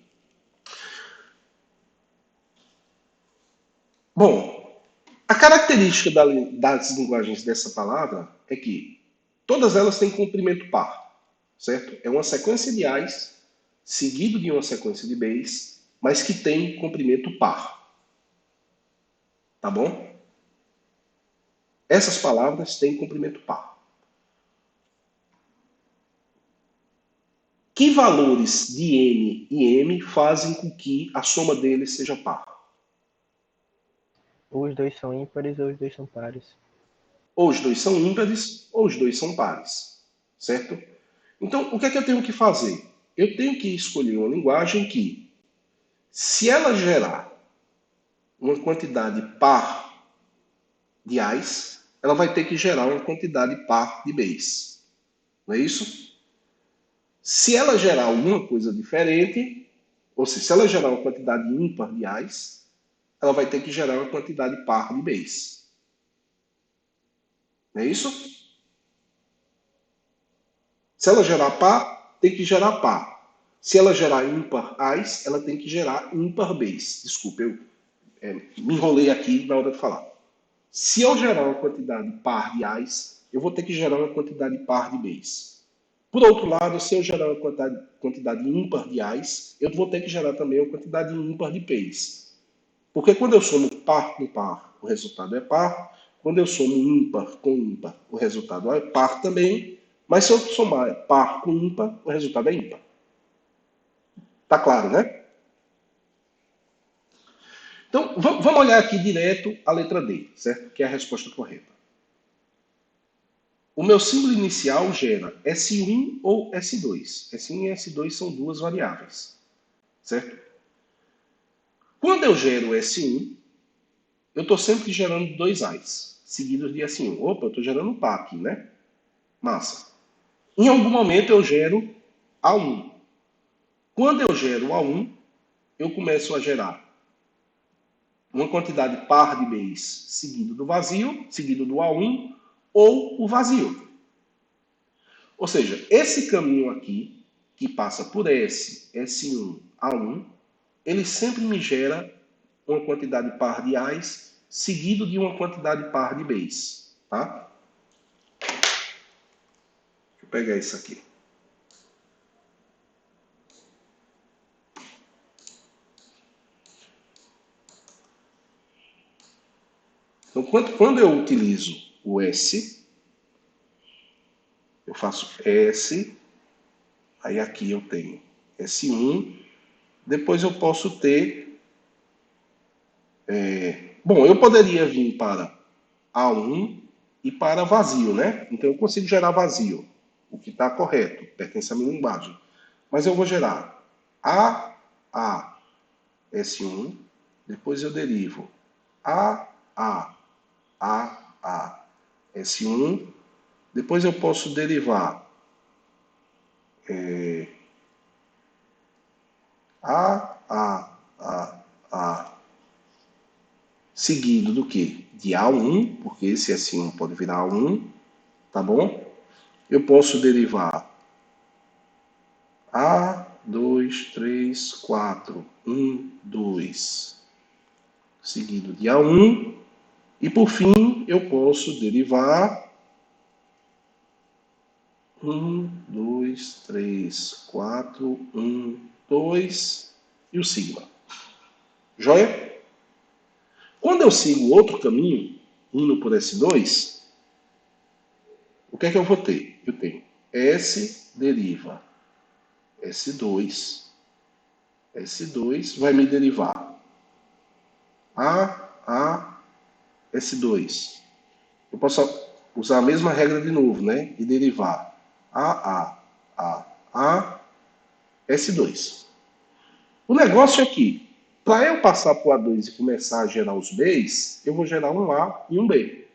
Bom, a característica das linguagens dessa palavra é que todas elas têm comprimento par, certo? É uma sequência de A's seguido de uma sequência de B's, mas que tem comprimento par. Tá bom? Essas palavras têm comprimento par. Que valores de N e M fazem com que a soma deles seja par? Ou os dois são ímpares ou os dois são pares. Ou os dois são ímpares ou os dois são pares, certo? Então, o que é que eu tenho que fazer? Eu tenho que escolher uma linguagem que, se ela gerar uma quantidade par de A's, ela vai ter que gerar uma quantidade par de B's. Não é isso? Se ela gerar alguma coisa diferente, ou seja, se ela gerar uma quantidade ímpar de A's, ela vai ter que gerar uma quantidade par de B's. Não é isso? Se ela gerar par, tem que gerar par. Se ela gerar ímpar A's, ela tem que gerar ímpar B's. Desculpa, eu me enrolei aqui na hora de falar. Se eu gerar uma quantidade par de A's, eu vou ter que gerar uma quantidade par de B's. Por outro lado, se eu gerar uma quantidade ímpar de A's, eu vou ter que gerar também uma quantidade ímpar de P's. Porque quando eu somo par com par, o resultado é par. Quando eu somo ímpar com ímpar, o resultado é par também. Mas se eu somar par com ímpar, o resultado é ímpar. Tá claro, né? Então, vamos olhar aqui direto a letra D, certo? Que é a resposta correta. O meu símbolo inicial gera S1 ou S2. S1 e S2 são duas variáveis, certo? Quando eu gero S1, eu estou sempre gerando dois A's, seguidos de S1. Opa, eu estou gerando um par aqui, né? Massa. Em algum momento eu gero A1. Quando eu gero A1, eu começo a gerar uma quantidade par de B's seguido do vazio, seguido do A1, ou o vazio. Ou seja, esse caminho aqui, que passa por S, S1, A1, ele sempre me gera uma quantidade par de A's seguido de uma quantidade par de B's. Tá? Deixa eu pegar isso aqui. Então, quando eu utilizo o S, eu faço S, aí aqui eu tenho S1, depois eu posso ter... bom, eu poderia vir para A1 e para vazio, né? Então eu consigo gerar vazio. o que está correto, pertence à minha linguagem. Mas eu vou gerar A, S1, depois eu derivo A, S1, depois eu posso derivar seguido do que? De A1, porque esse S1 pode virar A1, tá bom? Eu posso derivar A, 2, 3, 4, 1, 2, seguido de A1, e por fim eu posso derivar 1, 2, 3, 4, 1, 2 e o sigma. Joia? Quando eu sigo outro caminho, indo por S2, o que é que eu vou ter? Eu tenho S deriva S2. S2 vai me derivar S2. Eu posso usar a mesma regra de novo, né? E derivar S2. O negócio é que, para eu passar para o A2 e começar a gerar os Bs, eu vou gerar um A e um B.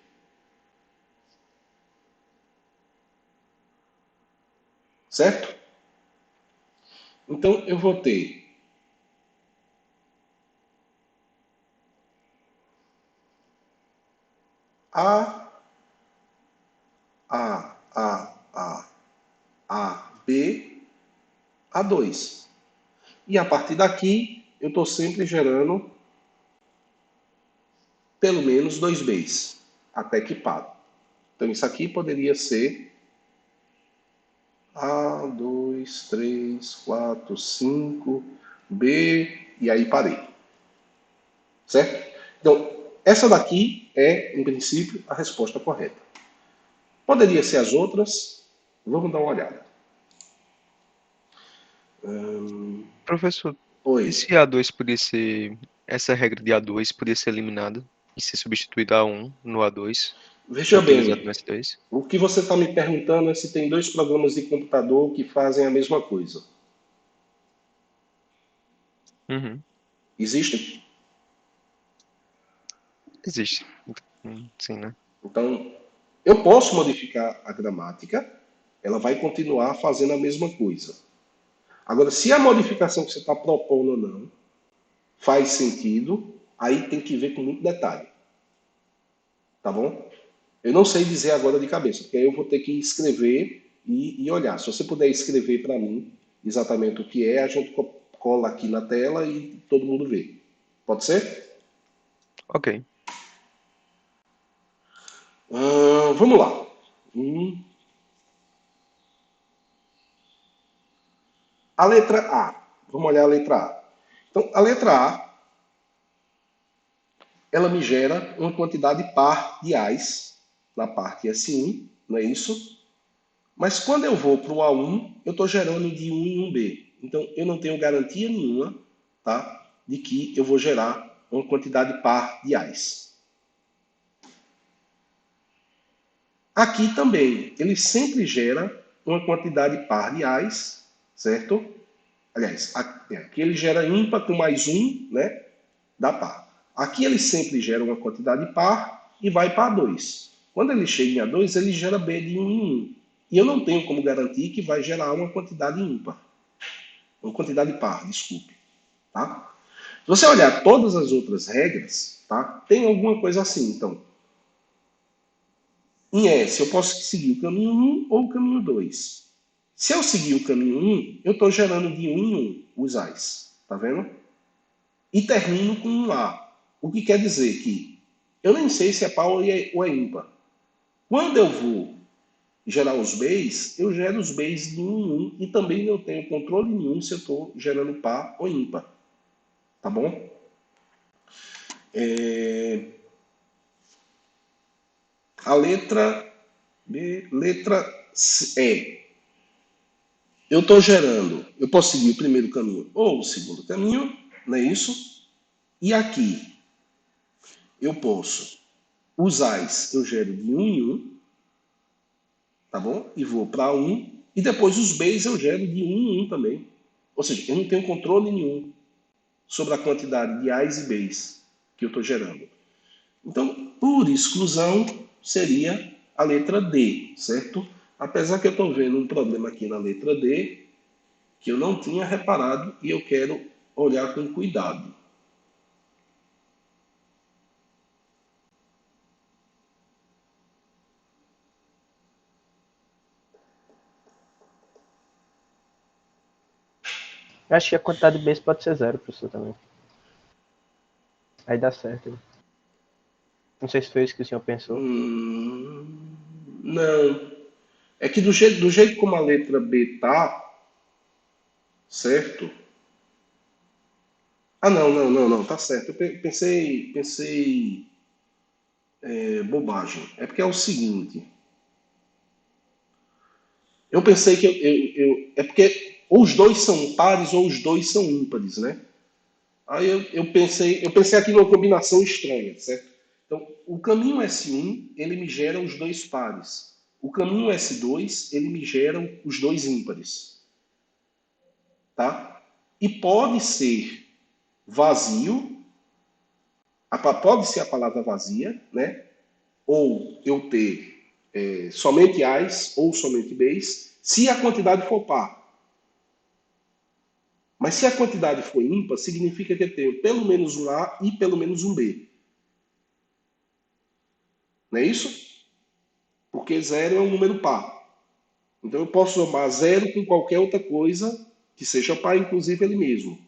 Certo? Então, eu vou ter B, A2. E a partir daqui, eu estou sempre gerando pelo menos 2 Bs, até que pare. Então, isso aqui poderia ser A, 2, 3, 4, 5, B, e aí parei. Certo? Então, essa daqui é, em princípio, a resposta correta. Poderia ser as outras. Vamos dar uma olhada. Professor, e Oi. se A2 podia ser. Essa regra de A2 podia ser eliminada e ser substituída a 1 no A2, Veja utilizado no bem, S2? o que você está me perguntando é se tem dois programas de computador que fazem a mesma coisa. Uhum. Existe? Existe. Sim, né? Então, eu posso modificar a gramática, ela vai continuar fazendo a mesma coisa. Agora, se a modificação que você está propondo ou não faz sentido, aí tem que ver com muito detalhe. Tá bom? Eu não sei dizer agora de cabeça, porque aí eu vou ter que escrever e olhar. Se você puder escrever para mim exatamente o que é, a gente cola aqui na tela e todo mundo vê. Pode ser? Ok. Vamos lá. A letra A. Vamos olhar a letra A. Então, a letra A, ela me gera uma quantidade par de A's na parte S1, não é isso? Mas quando eu vou para o A1, eu estou gerando de 1 em 1B. Então, eu não tenho garantia nenhuma, tá, de que eu vou gerar uma quantidade par de A's. Aqui também, ele sempre gera uma quantidade par de A's, certo? Aliás, aqui ele gera ímpar com mais 1, né, da par. Aqui ele sempre gera uma quantidade par e vai para A2. Quando ele chega em A2, ele gera B de 1 em 1. E eu não tenho como garantir que vai gerar uma quantidade ímpar. Uma quantidade par, desculpe. Tá? Se você olhar todas as outras regras, tá, tem alguma coisa assim. Então, em S, eu posso seguir o caminho 1 ou o caminho 2. Se eu seguir o caminho 1, eu estou gerando de 1 em 1 os A's. Tá vendo? E termino com um A. O que quer dizer que eu nem sei se é par ou é ímpar. Quando eu vou gerar os B's, eu gero os B's de 1 em 1 e também não tenho controle nenhum se eu estou gerando par ou ímpar. Tá bom? A letra B, letra E. Eu estou gerando, eu posso seguir o primeiro caminho ou o segundo caminho, não é isso? E aqui eu posso usar eu gero de 1 em 1, tá bom? E vou para 1. E depois os Bs eu gero de 1 em 1 também. Ou seja, eu não tenho controle nenhum sobre a quantidade de A's e B's que eu estou gerando. Então, por exclusão, seria a letra D, certo? Apesar que eu estou vendo um problema aqui na letra D, que eu não tinha reparado e eu quero olhar com cuidado. Eu acho que a quantidade de Bs pode ser 0, professor, também. Aí dá certo. Não sei se foi isso que o senhor pensou. Não. É que do jeito como a letra B tá, certo? Ah, não, tá certo. Eu pensei bobagem. É porque é o seguinte. Eu pensei que é porque ou os dois são pares ou os dois são ímpares, né? Aí eu pensei aqui numa combinação estranha, certo? Então, o caminho S1, ele me gera os dois pares. O caminho S2, ele me gera os dois ímpares, tá? E pode ser vazio, pode ser a palavra vazia, né? Ou eu ter somente A's ou somente B's, se a quantidade for par. Mas se a quantidade for ímpar, significa que eu tenho pelo menos um A e pelo menos um B. Não é isso? Porque zero é um número par. Então eu posso somar zero com qualquer outra coisa que seja par, inclusive ele mesmo.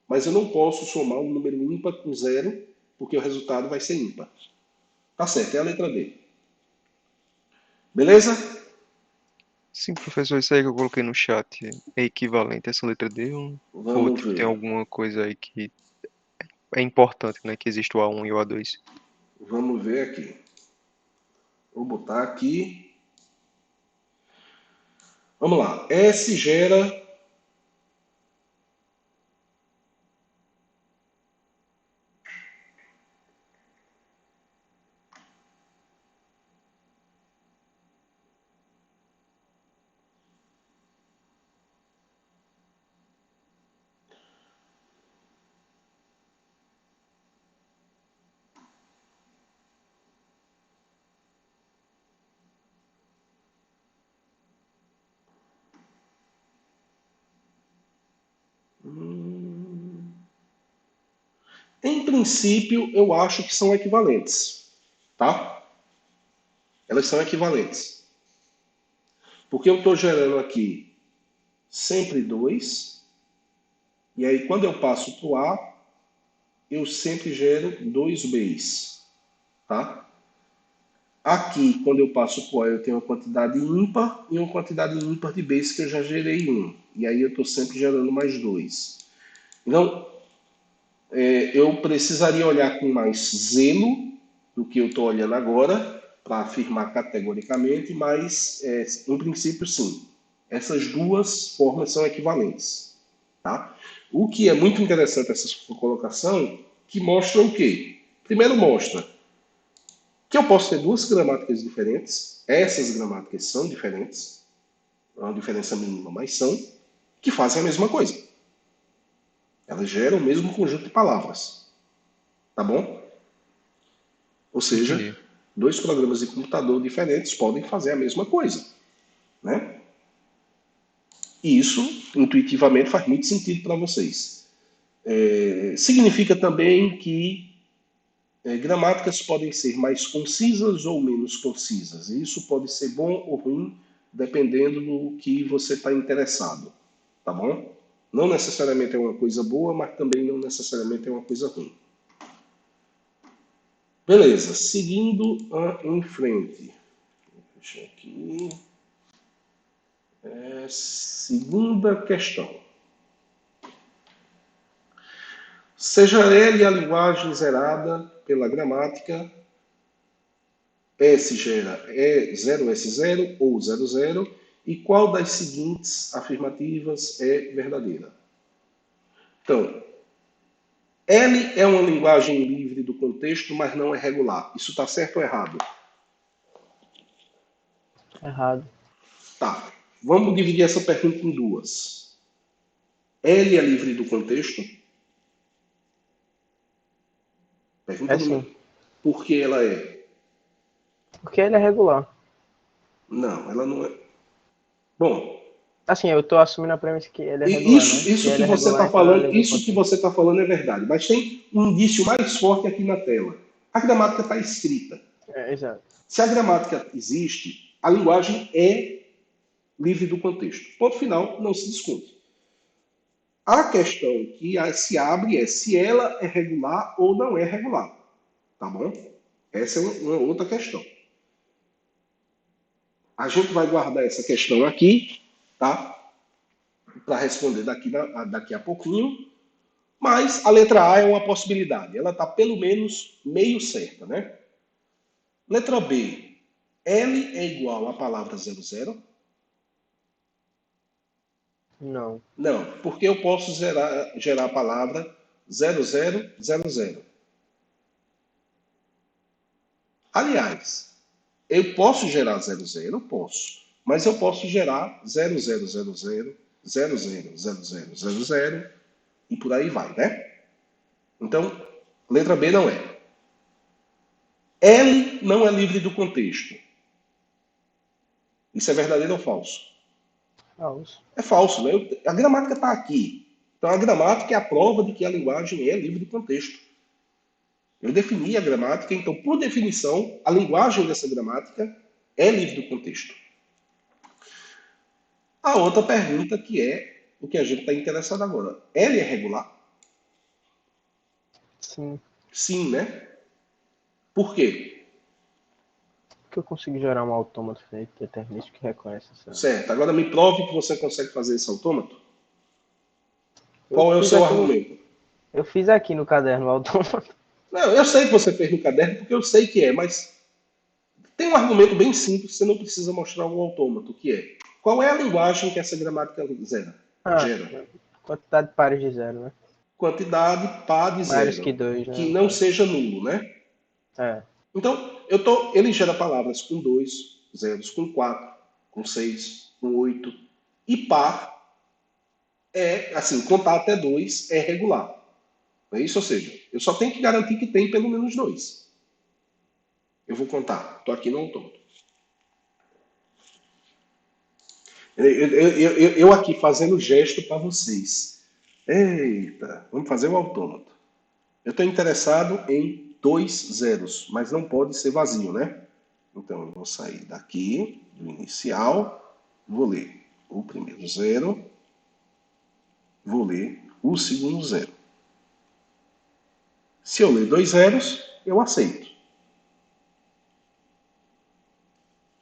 Mas eu não posso somar um número ímpar com zero, porque o resultado vai ser ímpar. Tá certo, é a letra D. Beleza? Sim, professor, isso aí que eu coloquei no chat é equivalente a essa letra D ou Vamos tipo, tem ver. alguma coisa aí que é importante, né? Que existe o A1 e o A2. Vamos ver aqui. Vou botar aqui. Vamos lá. S gera Em princípio, eu acho que são equivalentes, tá? Elas são equivalentes. Porque eu estou gerando aqui sempre 2, e aí quando eu passo para o A, eu sempre gero 2 Bs, tá? Aqui, quando eu passo para o A, eu tenho uma quantidade ímpar e uma quantidade ímpar de Bs que eu já gerei 1. E aí eu estou sempre gerando mais 2. Então, eu precisaria olhar com mais zelo do que eu estou olhando agora, para afirmar categoricamente, mas, em princípio, sim. Essas duas formas são equivalentes. Tá? O que é muito interessante essa sua colocação, que mostra o quê? Primeiro mostra que eu posso ter duas gramáticas diferentes, essas gramáticas são diferentes, é uma diferença mínima, mas são, que fazem a mesma coisa. Elas geram o mesmo conjunto de palavras. Tá bom? Ou seja, Entendi. dois programas de computador diferentes podem fazer a mesma coisa, né? E isso, intuitivamente, faz muito sentido para vocês. Significa também que gramáticas podem ser mais concisas ou menos concisas. E isso pode ser bom ou ruim, dependendo do que você está interessado, tá bom? Não necessariamente é uma coisa boa, mas também não necessariamente é uma coisa ruim. Beleza, seguindo em frente. Deixa aqui. Segunda questão. Seja L a linguagem zerada pela gramática, S gera 0S0 ou 00, e qual das seguintes afirmativas é verdadeira? Então, L é uma linguagem livre do contexto, mas não é regular. Isso está certo ou errado? Errado. Tá. Vamos dividir essa pergunta em duas. L é livre do contexto? Pergunta É número. sim. Por que ela é? Porque ele é regular. Não, ela não é. Bom, Assim, eu tô assumindo a premissa que ele é regular, né? isso, Se isso que ele é você regular, está então ela é falando, livre do isso que contexto. você está falando é verdade. Mas tem um indício mais forte aqui na tela. A gramática está escrita. É, exato. Se a gramática existe, a linguagem é livre do contexto. Ponto final, não se discute. A questão que se abre é se ela é regular ou não é regular. Tá bom? Essa é uma outra questão. A gente vai guardar essa questão aqui, tá? Para responder daqui a pouquinho. Mas a letra A é uma possibilidade. Ela está pelo menos meio certa, né? Letra B. L é igual à palavra 00? Não. Não, porque eu posso gerar a palavra 0000. Aliás, eu posso gerar 00? Posso. Mas eu posso gerar 0000, 000000 e por aí vai, né? Então, letra B não é. L não é livre do contexto. Isso é verdadeiro ou falso? Falso. É falso, né? A gramática está aqui. Então, a gramática é a prova de que a linguagem é livre do contexto. Eu defini a gramática, então, por definição, a linguagem dessa gramática é livre do contexto. A outra pergunta que é o que a gente está interessado agora. Ela é regular? Sim. Sim, né? Por quê? Porque eu consigo gerar um autômato feito determinístico que reconhece essa. Certo. Agora me prove que você consegue fazer esse autômato. Eu Qual é o fiz seu aqui no, argumento? eu fiz aqui no caderno o autômato. Não, eu sei que você fez no caderno porque eu sei que é, mas tem um argumento bem simples, você não precisa mostrar o autômato, que é qual é a linguagem que essa gramática Ah, gera? quantidade de pares de zero, né? Quantidade par de Maiores que zero, 2, né? que No não caso. seja nulo, né? É. Então, ele gera palavras com 2 zeros, com 4 com 6 com 8 e par é, assim, contar até 2 é regular. Não é isso? Ou seja, eu só tenho que garantir que tem pelo menos 2. Eu vou contar. Estou aqui no autômato. Eu aqui fazendo gesto para vocês. Eita, vamos fazer o autômato. Eu estou interessado em 2 zeros, mas não pode ser vazio, né? Então eu vou sair daqui, do inicial, vou ler o primeiro zero, vou ler o segundo zero. Se eu ler 2 zeros, eu aceito.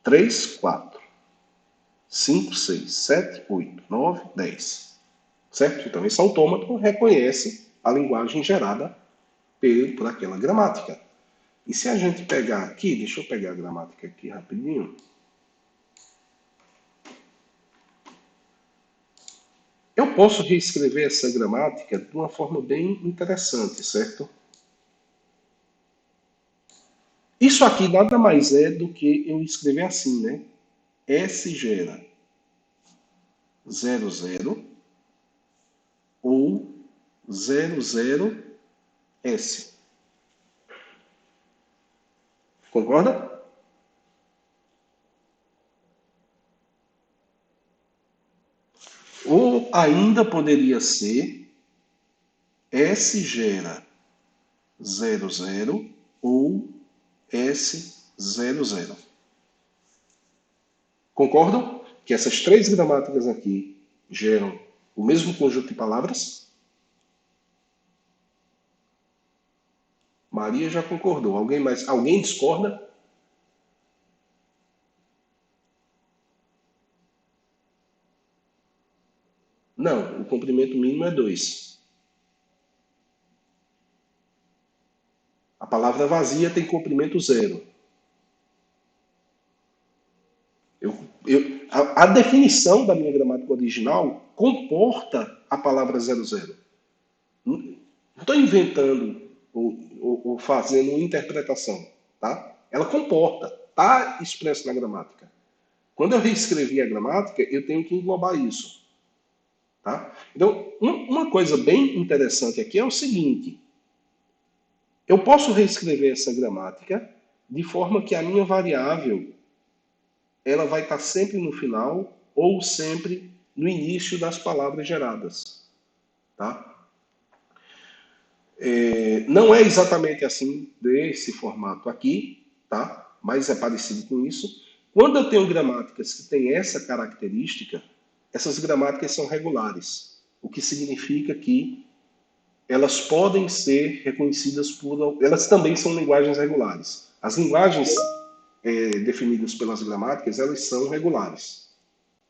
3, 4, 5, 6, 7, 8, 9, 10. Certo? Então esse autômato reconhece a linguagem gerada por aquela gramática. E se a gente pegar aqui, deixa eu pegar a gramática aqui rapidinho. Eu posso reescrever essa gramática de uma forma bem interessante, certo? Isso aqui nada mais é do que eu escrever assim, né? S gera 00 ou 00S. Concorda? Ou ainda poderia ser S gera 00 ou S00. Concordam que essas três gramáticas aqui geram o mesmo conjunto de palavras? Maria já concordou. Alguém mais? Alguém discorda? Não, o comprimento mínimo é 2. A palavra vazia tem comprimento 0. A definição da minha gramática original comporta a palavra 00. Não estou inventando ou fazendo uma interpretação. Tá? Ela comporta, está expresso na gramática. Quando eu reescrevi a gramática, eu tenho que englobar isso. Tá? Então, uma coisa bem interessante aqui é o seguinte: eu posso reescrever essa gramática de forma que a minha variável ela vai estar sempre no final ou sempre no início das palavras geradas. Tá? Não é exatamente assim desse formato aqui, tá? Mas é parecido com isso. Quando eu tenho gramáticas que têm essa característica, essas gramáticas são regulares, o que significa que elas podem ser reconhecidas por... Elas também são linguagens regulares. As linguagens definidas pelas gramáticas, elas são regulares,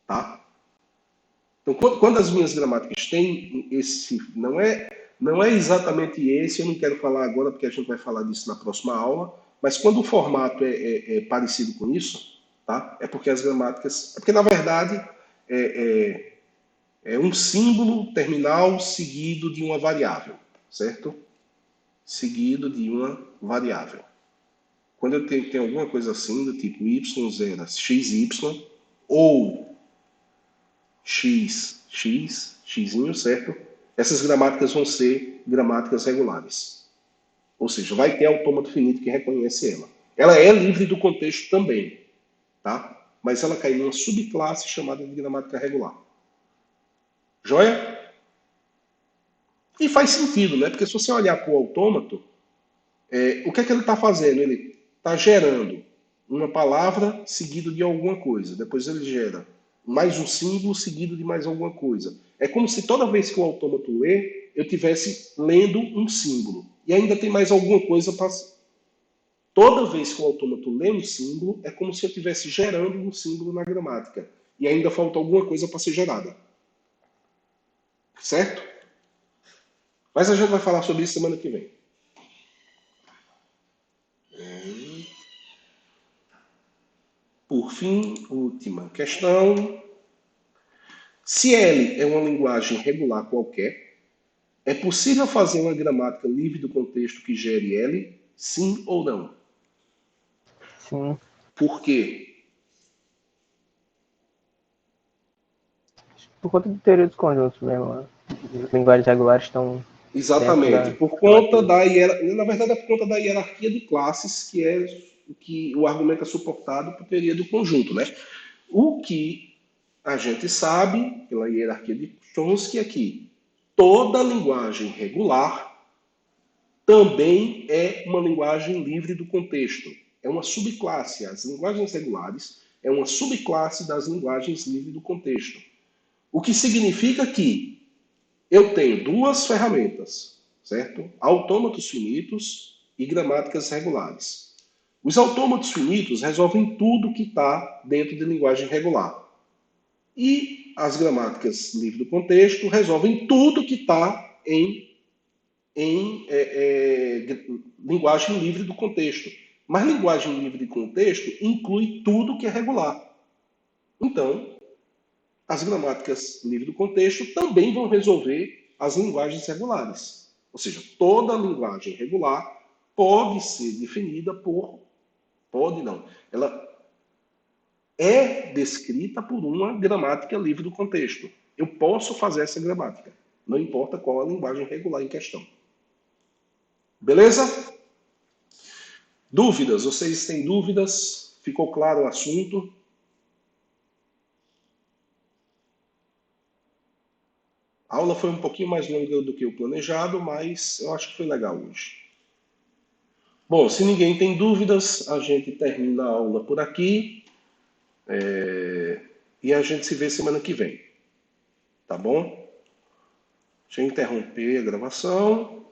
tá? Então, quando as minhas gramáticas têm esse... Não é exatamente esse, eu não quero falar agora, porque a gente vai falar disso na próxima aula, mas quando o formato é parecido com isso, tá? É porque as gramáticas... É porque, na verdade, é um símbolo terminal seguido de uma variável, certo? Seguido de uma variável. Quando eu tenho alguma coisa assim, do tipo y0 xy, ou xzinho, certo? Essas gramáticas vão ser gramáticas regulares. Ou seja, vai ter autômato finito que reconhece ela. Ela é livre do contexto também, tá? Mas ela cai numa subclasse chamada de gramática regular. Joia? E faz sentido, né? Porque se você olhar para o autômato, o que é que ele está fazendo? Ele está gerando uma palavra seguido de alguma coisa. Depois ele gera mais um símbolo seguido de mais alguma coisa. É como se toda vez que o autômato lê, eu estivesse lendo um símbolo. E ainda tem mais alguma coisa para... Toda vez que o autômato lê um símbolo, é como se eu estivesse gerando um símbolo na gramática. E ainda falta alguma coisa para ser gerada. Certo? Mas a gente vai falar sobre isso semana que vem. Por fim, última questão. Se L é uma linguagem regular qualquer, é possível fazer uma gramática livre do contexto que gere L? Sim ou não? Sim. Por quê? Por conta de teoria dos conjuntos mesmo. As linguagens regulares estão Exatamente. Por conta da na verdade, é por conta da hierarquia de classes, que é o que o argumento é suportado por teoria do conjunto, né? O que a gente sabe, pela hierarquia de Chomsky, é que toda linguagem regular também é uma linguagem livre do contexto. É uma subclasse. As linguagens regulares é uma subclasse das linguagens livres do contexto. O que significa que eu tenho duas ferramentas, certo? Autômatos finitos e gramáticas regulares. Os autômatos finitos resolvem tudo que está dentro de linguagem regular. E as gramáticas livres do contexto resolvem tudo que está em linguagem livre do contexto. Mas linguagem livre de contexto inclui tudo que é regular. Então, as gramáticas livres do contexto também vão resolver as linguagens regulares. Ou seja, toda linguagem regular pode ser definida por... Pode não. Ela é descrita por uma gramática livre do contexto. Eu posso fazer essa gramática. Não importa qual a linguagem regular em questão. Beleza? Dúvidas? Vocês têm dúvidas? Ficou claro o assunto? A aula foi um pouquinho mais longa do que o planejado, mas eu acho que foi legal hoje. Bom, se ninguém tem dúvidas, a gente termina a aula por aqui. E a gente se vê semana que vem. Tá bom? Deixa eu interromper a gravação.